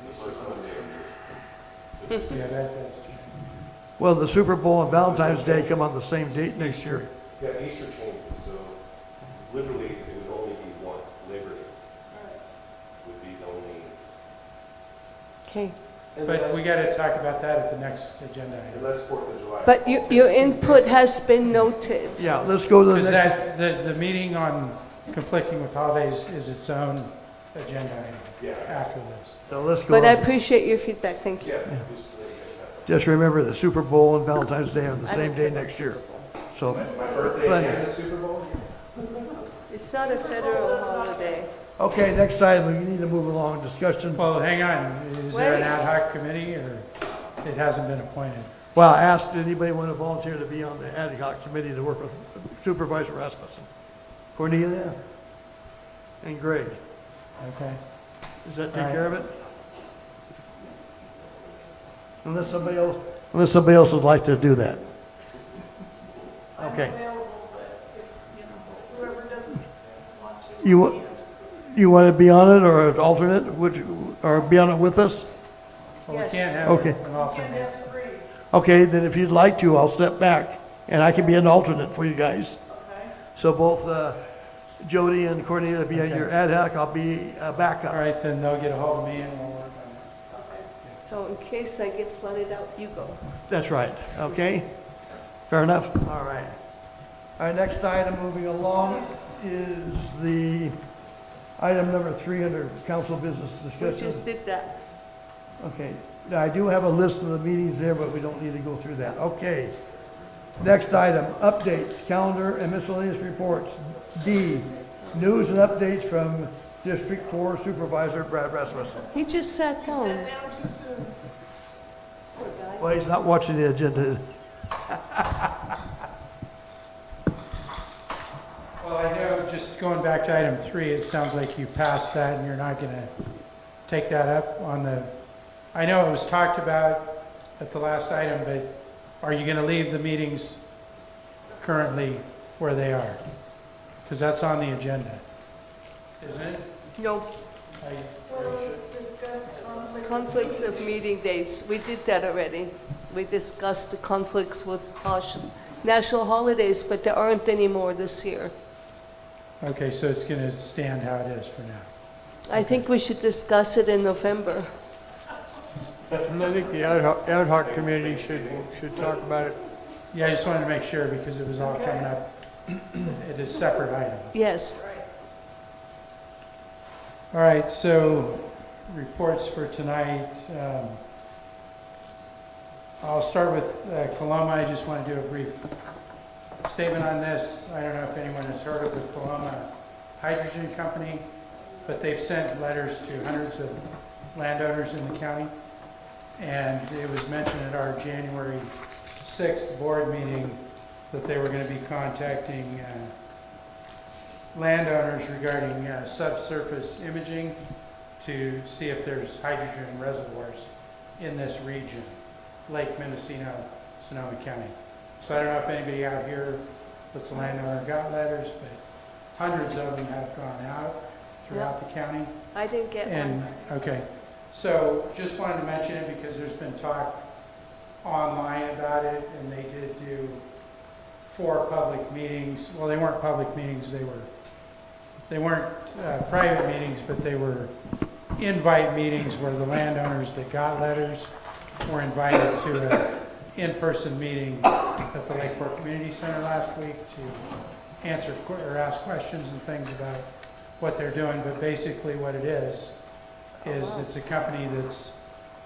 The first Monday of the year. So just- yeah, that's, Well, the Super Bowl and Valentine's Day come on the same date next year. Yeah, Easter changes, so literally it would only be one, Labor Day would be the only. Okay. but we got to talk about that at the next agenda item. Unless 4th of July. But your input has been noted. Yeah, let's go to the Because next. the meeting on conflicting with holidays is its own agenda item Yeah, after this. So let's go. But I on. appreciate your feedback, thank you. yeah, just so you guys have. Just remember the Super Bowl and Valentine's Day are the I same don't day care next year. So, My birthday Plenty. and the Super Bowl? It's not a federal holiday. okay, next item, we need to move along, discussion. Well, hang on, is there an Wait. ad hoc committee or it hasn't been appointed? Well, I asked, did anybody want to volunteer to be on the ad hoc committee to work with Supervisor Rasmussen? Cornelia? And Greg? Okay. Does that take Right. care of it? Unless somebody else would like to do that. Okay. I'm available, but if, whoever doesn't want to. You, wa- you want to be on it or an alternate, or be on it with us? Well, we Yes. can't have Okay. an Can't alternate. have 3, Okay, then if you'd like to, I'll step back and I can be an alternate for you guys. okay? So both Jody and Cornelia will be on Okay. your ad hoc, I'll be a All backup. right, then they'll get a hold of me and we'll work on it. So in case I get flooded out, you go. That's right, okay? Fair enough? All right. Our next item moving along is the item number 3 under council business We discussion. just did that. Okay, now I do have a list of the meetings there, but we don't need to go through that. Okay. Next item, updates, calendar and miscellaneous reports. D, news and updates from District 4 Supervisor Brad Rasmussen. He just sat down. Sat down too soon. Poor guy. Well, he's not watching the agenda. Well, I know, just going back to item 3, it sounds like you passed that and you're not going to take that up on the I know it was talked about at the last item, but are you going to leave the meetings currently where they are? Because that's on the agenda, isn't it? No, conflicts of meeting dates, we did that already. We discussed the conflicts with national holidays, but there aren't any more this year. Okay, so it's going to stand how it is for now. I think we should discuss it in November. And I think the ad hoc committee should talk about it. Yeah, I just wanted to make sure because it was all coming up. It is a separate item. Yes. All right, so reports for tonight. I'll start with Coloma. I just want to do a brief statement on this. I don't know if anyone has heard of the Coloma Hydrogen Company, but they've sent letters to hundreds of landowners in the county. And it was mentioned at our January 6th board meeting that they were going to be contacting landowners regarding subsurface imaging to see if there's hydrogen reservoirs in this region, Lake Mendocino, Sonoma County. So I don't know if anybody out here that's a landowner got letters, but hundreds of them have gone out throughout the county. I didn't get And, one. okay, so just wanted to mention it because there's been talk online about it, and they did do 4 public meetings. Well, they weren't public meetings, they weren't private meetings, but they were invite meetings where the landowners that got letters were invited to an in-person meeting at the Lakeport Community Center last week to answer or ask questions and things about what they're doing. But basically what it is it's a company that's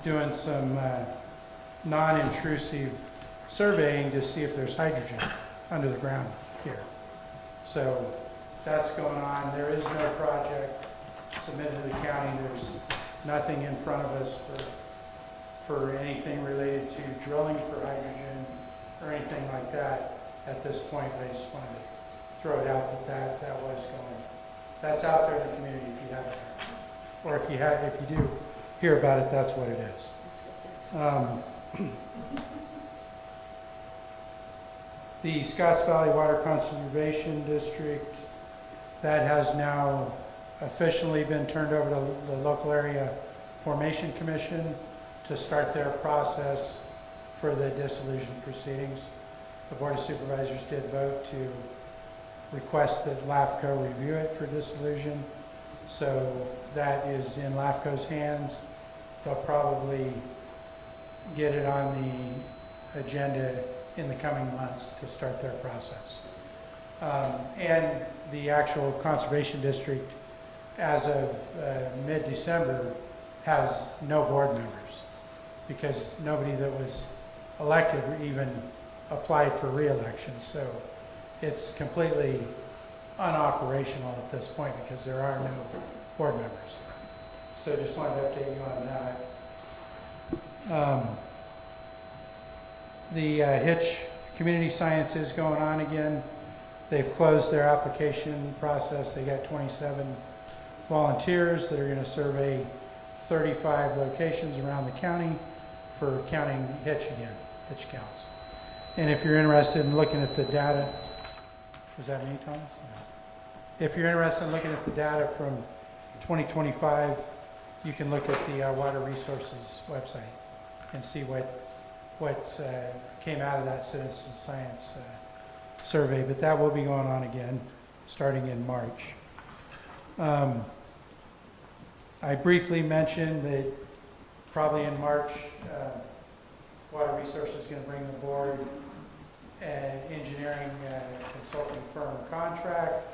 doing some non-intrusive surveying to see if there's hydrogen under the ground here. So that's going on. There is no project submitted to the county. There's nothing in front of us for anything related to drilling for hydrogen or anything like that at this point. I just wanted to throw it out that was going. That's out there in the community if you haven't heard. Or if you do hear about it, that's what it is. The Scotts Valley Water Conservation District, that has now officially been turned over to the local area formation commission to start their process for the dissolution proceedings. The Board of Supervisors did vote to request that LAFCO review it for dissolution. So that is in LAFCO's hands. They'll probably get it on the agenda in the coming months to start their process. And the actual conservation district, as of mid-December, has no board members because nobody that was elected even applied for re-election. So it's completely unoperational at this point because there are no board members. So just wanted to update you on that. The Hitch Community Science is going on again. They've closed their application process. They got 27 volunteers that are going to survey 35 locations around the county for counting hitch again, hitch counts. And if you're interested in looking at the data, was that me, Thomas? No. If you're interested in looking at the data from 2025, you can look at the Water Resources website and see what came out of that citizen science survey. But that will be going on again, starting in March. I briefly mentioned that probably in March, Water Resources is going to bring the board an engineering consulting firm contract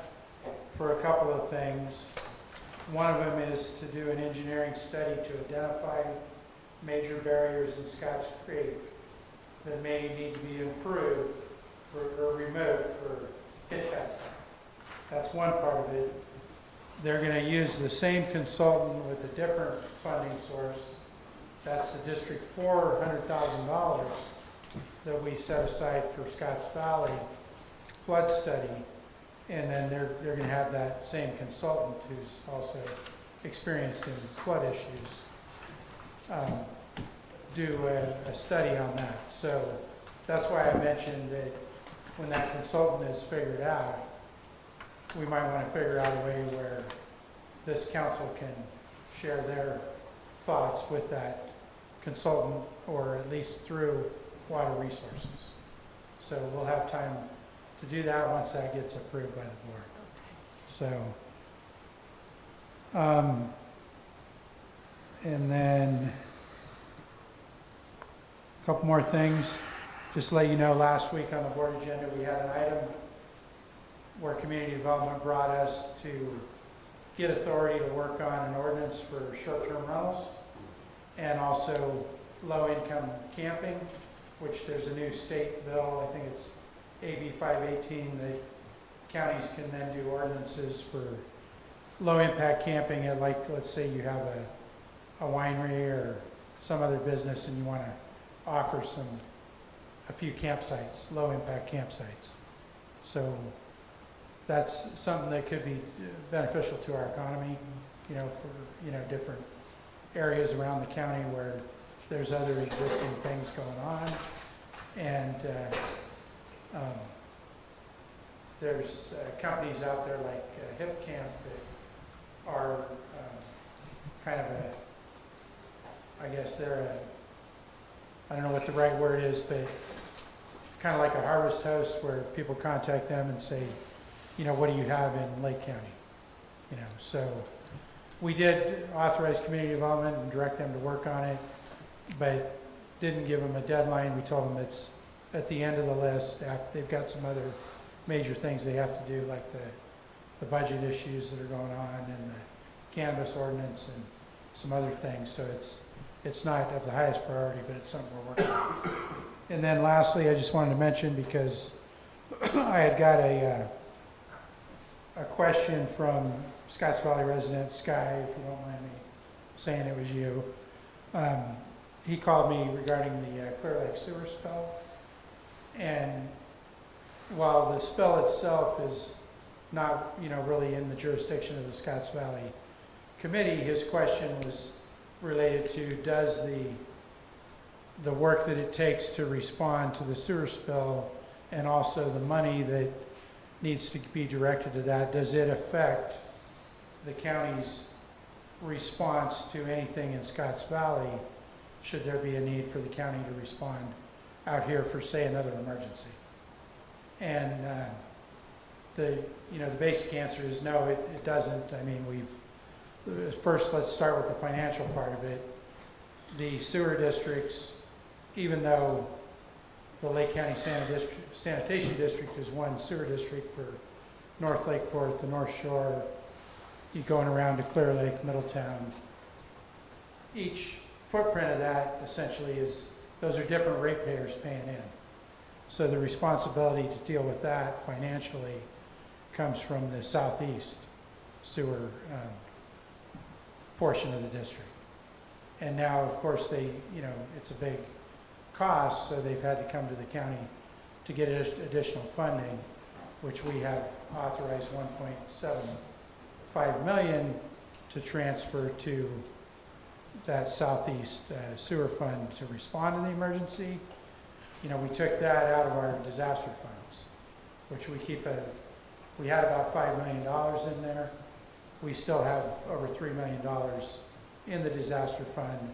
for a couple of things. One of them is to do an engineering study to identify major barriers in Scotts Creek that may need to be improved or removed for hitch hazard. That's one part of it. They're going to use the same consultant with a different funding source. That's the district $400,000 that we set aside for Scotts Valley flood study. And then they're going to have that same consultant who's also experienced in flood issues do a study on that. So that's why I mentioned that when that consultant is figured out, we might want to figure out a way where this council can share their thoughts with that consultant, or at least through Water Resources. So we'll have time to do that once that gets approved by the board. So, and then a couple more things. Just to let you know, last week on the board agenda, we had an item where community development brought us to get authority to work on an ordinance for short-term rentals and also low-income camping, which there's a new state bill, I think it's AB 518, that counties can then do ordinances for low-impact camping at, like, let's say you have a winery or some other business and you want to offer a few campsites, low-impact campsites. So that's something that could be beneficial to our economy, you know, for, you know, different areas around the county where there's other existing things going on. And there's companies out there like Hip Camp that are kind of I guess they're I don't know what the right word is, but kind of like a harvest host where people contact them and say, you know, what do you have in Lake County? You know, so we did authorize community development and direct them to work on it, but didn't give them a deadline. We told them it's at the end of the list. They've got some other major things they have to do, like the budget issues that are going on and the cannabis ordinance and some other things. So it's not of the highest priority, but it's something we're working on. And then lastly, I just wanted to mention, because I had got a question from Scotts Valley resident, Sky, if you don't mind me saying it was you. He called me regarding the Clear Lake sewer spill. And while the spill itself is not, you know, really in the jurisdiction of the Scotts Valley Committee, his question was related to, does the work that it takes to respond to the sewer spill and also the money that needs to be directed to that, does it affect the county's response to anything in Scotts Valley, should there be a need for the county to respond out here for, say, another emergency? And the basic answer is no, it doesn't. I mean, first let's start with the financial part of it. The sewer districts, even though the Lake County Sanitation District is one sewer district for North Lake Fork, the North Shore, you going around to Clear Lake, Middletown. Each footprint of that essentially those are different ratepayers paying in. So the responsibility to deal with that financially comes from the southeast sewer portion of the district. And now, of course, it's a big cost, so they've had to come to the county to get additional funding, which we have authorized $1.75 million to transfer to that southeast sewer fund to respond to the emergency. You know, we took that out of our disaster funds, which we had about $5 million in there. We still have over $3 million in the disaster fund.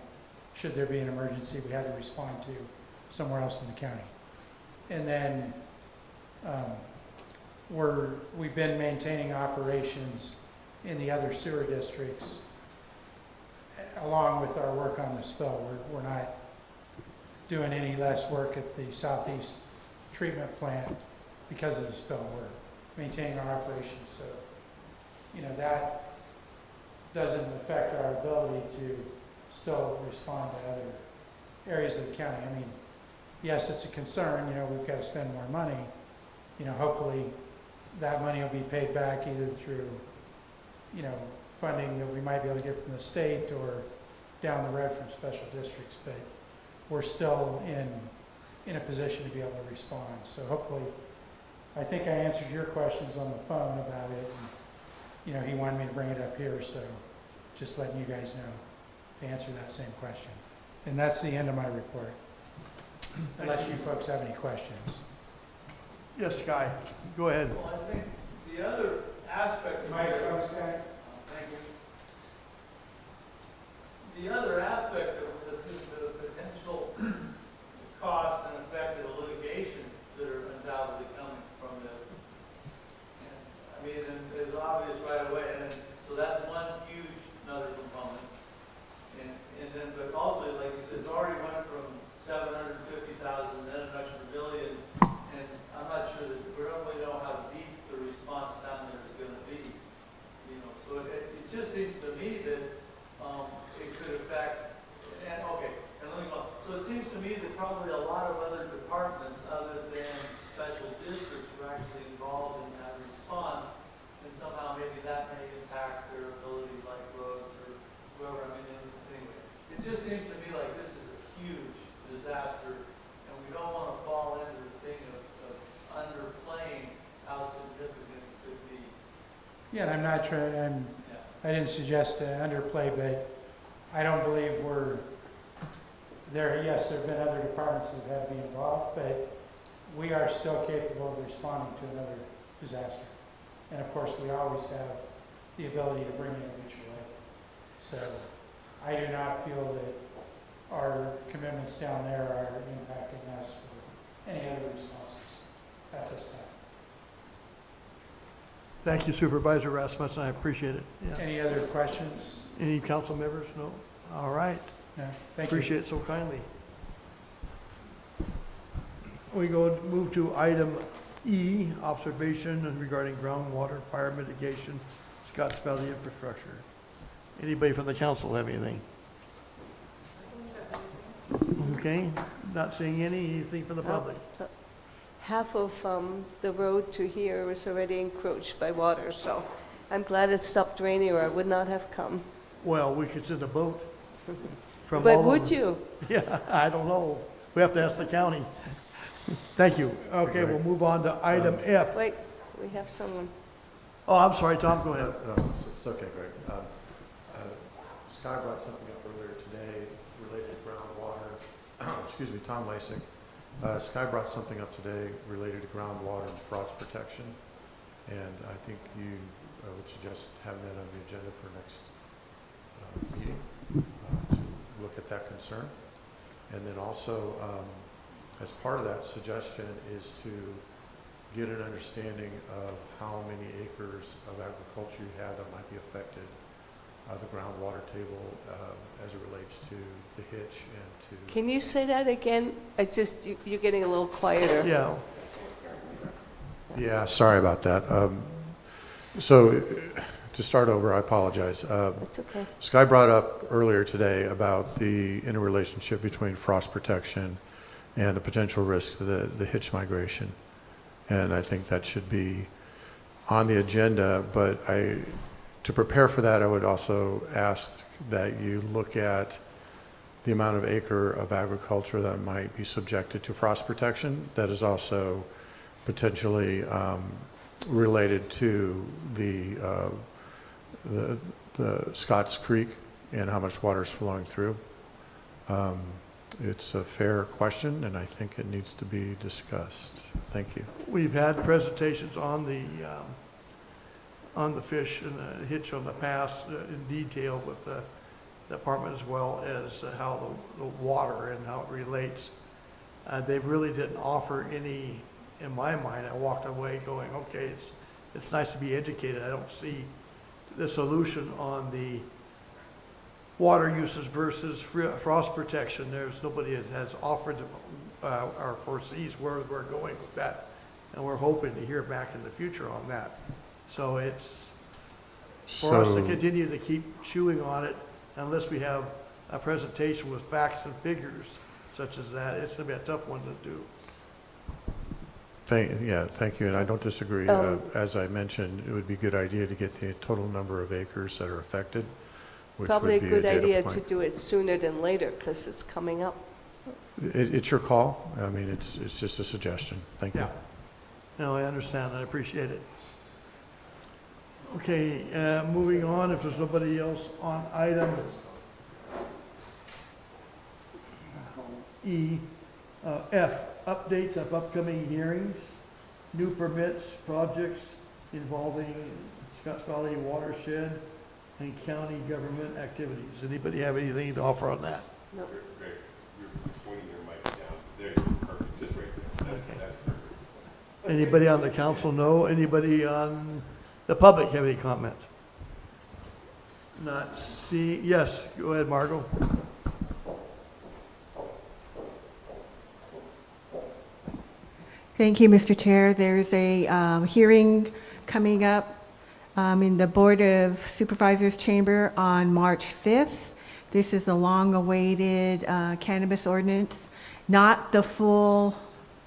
Should there be an emergency we had to respond to somewhere else in the county. And then we've been maintaining operations in the other sewer districts along with our work on the spill. We're not doing any less work at the southeast treatment plant because of the spill. We're maintaining our operations. So, you know, that doesn't affect our ability to still respond to other areas of the county. I mean, yes, it's a concern, you know, we've got to spend more money. You know, hopefully that money will be paid back either through, you know, funding that we might be able to get from the state or down the road from special districts, but we're still in a position to be able to respond. So hopefully, I think I answered your questions on the phone about it. And, you know, he wanted me to bring it up here, so just letting you guys know to answer that same question. And that's the end of my report. Unless you folks have any questions. Yes, Sky, go ahead. Well, I think the other aspect of Mike, it- Sky? Thank you. The other aspect of this is the potential cost and effect of the litigations that are undoubtedly coming from this. And, I mean, and it's obvious right away, and so that's one huge another component. And then, but also, like you said, it's already went from 750,000, then an extra million, and I'm not sure that we don't really know how deep the response down there is going to be. You know, so it just seems to me that it could affect, and okay, and let me go. So it seems to me that probably a lot of other departments other than special districts were actually involved in that response, and somehow maybe that may impact their ability, like roads or whoever. I mean, anyway, it just seems to me like this is a huge disaster, and we don't want to fall into the thing of underplaying how significant it could be. Yeah, and I'm not trying, I didn't suggest underplay, but I don't believe we're there. Yes, there have been other departments that have to be involved, but we are still capable of responding to another disaster. And of course, we always have the ability to bring in a mutual aid. So I do not feel that our commitments down there are impacting us for any other responses at this time. Thank you Supervisor Rasmussen, I appreciate it. Yeah. Any other questions? Any council members? No? All right. No, thank you. Appreciate it so kindly. We move to item E, observation regarding groundwater fire mitigation, Scotts Valley infrastructure. Anybody from the council have anything? Okay, not seeing anything from the public. Half of the road to here is already encroached by water, so I'm glad it stopped raining or I would not have come. Well, we could send a boat from But all would over. you? Yeah, I don't know. We have to ask the county. Thank you. Okay, we'll move on to item F. Wait, we have someone. Oh, I'm sorry, Tom, go ahead. No, it's okay, Greg. Sky brought something up earlier today related to groundwater. Excuse me, Tom Lasik. Sky brought something up today related to groundwater and frost protection. And I think you would suggest having that on the agenda for next meeting to look at that concern. And then also, as part of that suggestion is to get an understanding of how many acres of agriculture you have that might be affected, the groundwater table as it relates to the hitch and to... Can you say that again? You're getting a little quieter. Yeah. Yeah, sorry about that. So to start over, I apologize. It's okay. Sky brought up earlier today about the interrelationship between frost protection and the potential risks to the hitch migration. And I think that should be on the agenda, but to prepare for that, I would also ask that you look at the amount of acre of agriculture that might be subjected to frost protection that is also potentially related to the Scotts Creek and how much water is flowing through. It's a fair question, and I think it needs to be discussed. Thank you. We've had presentations on the fish and the hitch on the pass in detail with the department as well as how the water and how it relates. They really didn't offer any, in my mind. I walked away going, okay, it's nice to be educated. I don't see the solution on the water uses versus frost protection. There's nobody that has offered or foresees where we're going with that. And we're hoping to hear back in the future on that. So it's for us to continue to keep chewing on it unless we have a presentation with facts and figures such as that. It's going to be a tough one to do. Thank you, and I don't disagree. As I mentioned, it would be a good idea to get the total number of acres that are affected, which Probably a would be good data idea point. to do it sooner than later because it's coming up. It's your call. I mean, it's just a suggestion. Thank you. Yeah. No, I understand. I appreciate it. Okay, moving on, if there's nobody else on item E. F, updates of upcoming hearings, new permits, projects involving Scotts Valley watershed and county government activities. Anybody have anything to offer on that? No. Greg, you're pointing your mic down. There you go, perfect, just right there. That's perfect. Anybody on the council know? Anybody on the public have any comments? Not see, yes, go ahead, Margot. Thank you, Mr. Chair. There's a hearing coming up in the Board of Supervisors Chamber on March 5th. This is a long-awaited cannabis ordinance, not the full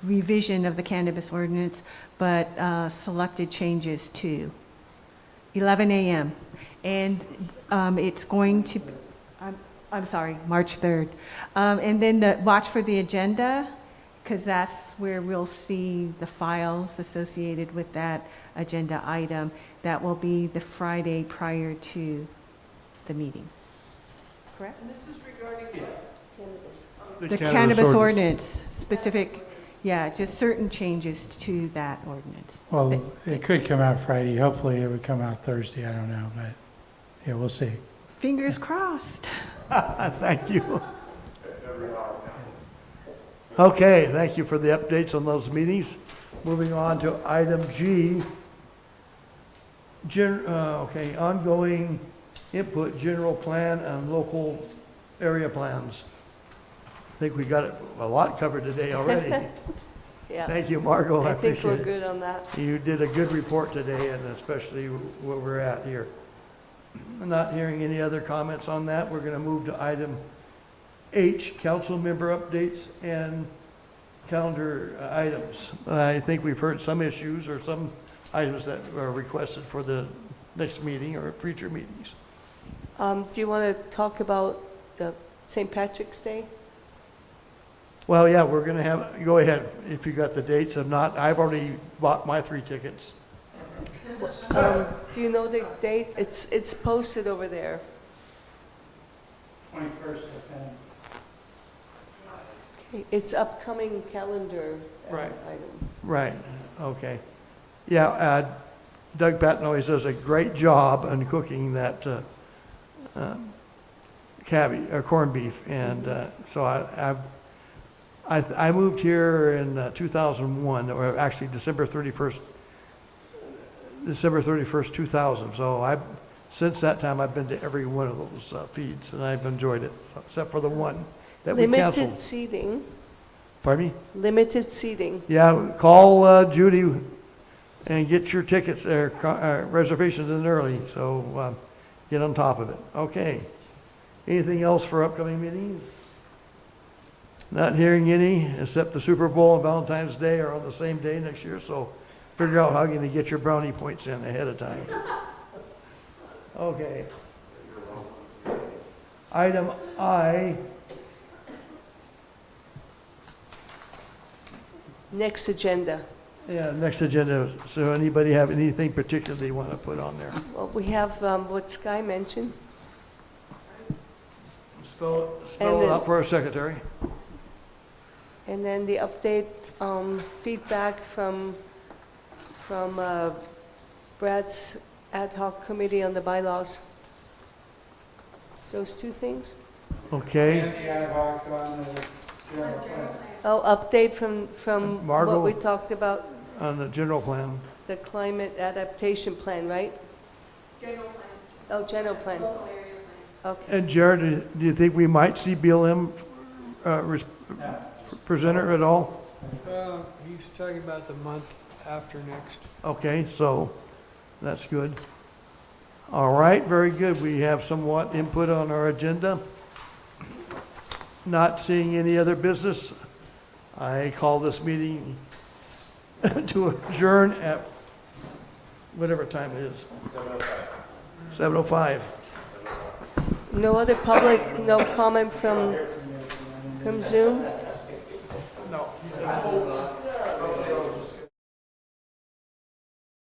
revision of the cannabis ordinance, but selected changes to 11 a.m. And it's going to, I'm sorry, March 3rd. And then watch for the agenda, because that's where we'll see the files associated with that agenda item. That will be the Friday prior to the meeting. Correct? And this is regarding what? The cannabis ordinance, specific, yeah, just certain changes to that ordinance. Well, it could come out Friday. Hopefully it would come out Thursday. I don't know, but yeah, we'll see. Fingers crossed. Thank you. Okay, thank you for the updates on those meetings. Moving on to item G. Ongoing input, general plan and local area plans. I think we got a lot covered today already. Yeah. Thank you, Margot, I I think appreciate we're it. good on that. You did a good report today, and especially where we're at here. I'm not hearing any other comments on that. We're going to move to item H, council member updates and calendar items. I think we've heard some issues or some items that are requested for the next meeting or future meetings. Do you want to talk about the St. Patrick's Day? Well, yeah, we're going to have, go ahead if you got the dates. If not, I've already bought my 3 tickets. Do you know the date? It's posted over there. 21st, I think. It's upcoming calendar Right. item. Right, okay. Yeah, Doug Patton always does a great job in cooking that corned beef. And so I moved here in 2001, or actually December 31st, 2000. So since that time, I've been to every one of those feeds, and I've enjoyed it, except for the one that we canceled. Limited seating. Pardon me? Limited seating. Yeah, call Judy and get your tickets there, reservations in early, so get on top of it. Okay. Anything else for upcoming meetings? Not hearing any, except the Super Bowl and Valentine's Day are on the same day next year, so figure out how you're going to get your brownie points in ahead of time. Okay. Item I. Next agenda. Yeah, next agenda. So anybody have anything particular they want to put on there? Well, we have what Sky mentioned. Spell And it then- out for our secretary. And then the update, feedback from Brad's ad hoc committee on the bylaws. Those 2 things? Okay. And the ad hoc on the general plan. Oh, update from Margot? what we talked about, On the general plan. the climate adaptation plan, right? General plan, Oh, general plan. local area plan. Okay. And Jared, do you think we might see BLM presenter at all? He's talking about the month after next. Okay, so that's good. All right, very good. We have somewhat input on our agenda. Not seeing any other business, I call this meeting to adjourn at whatever time it is. 7:05. No other public, no comment from Zoom? No.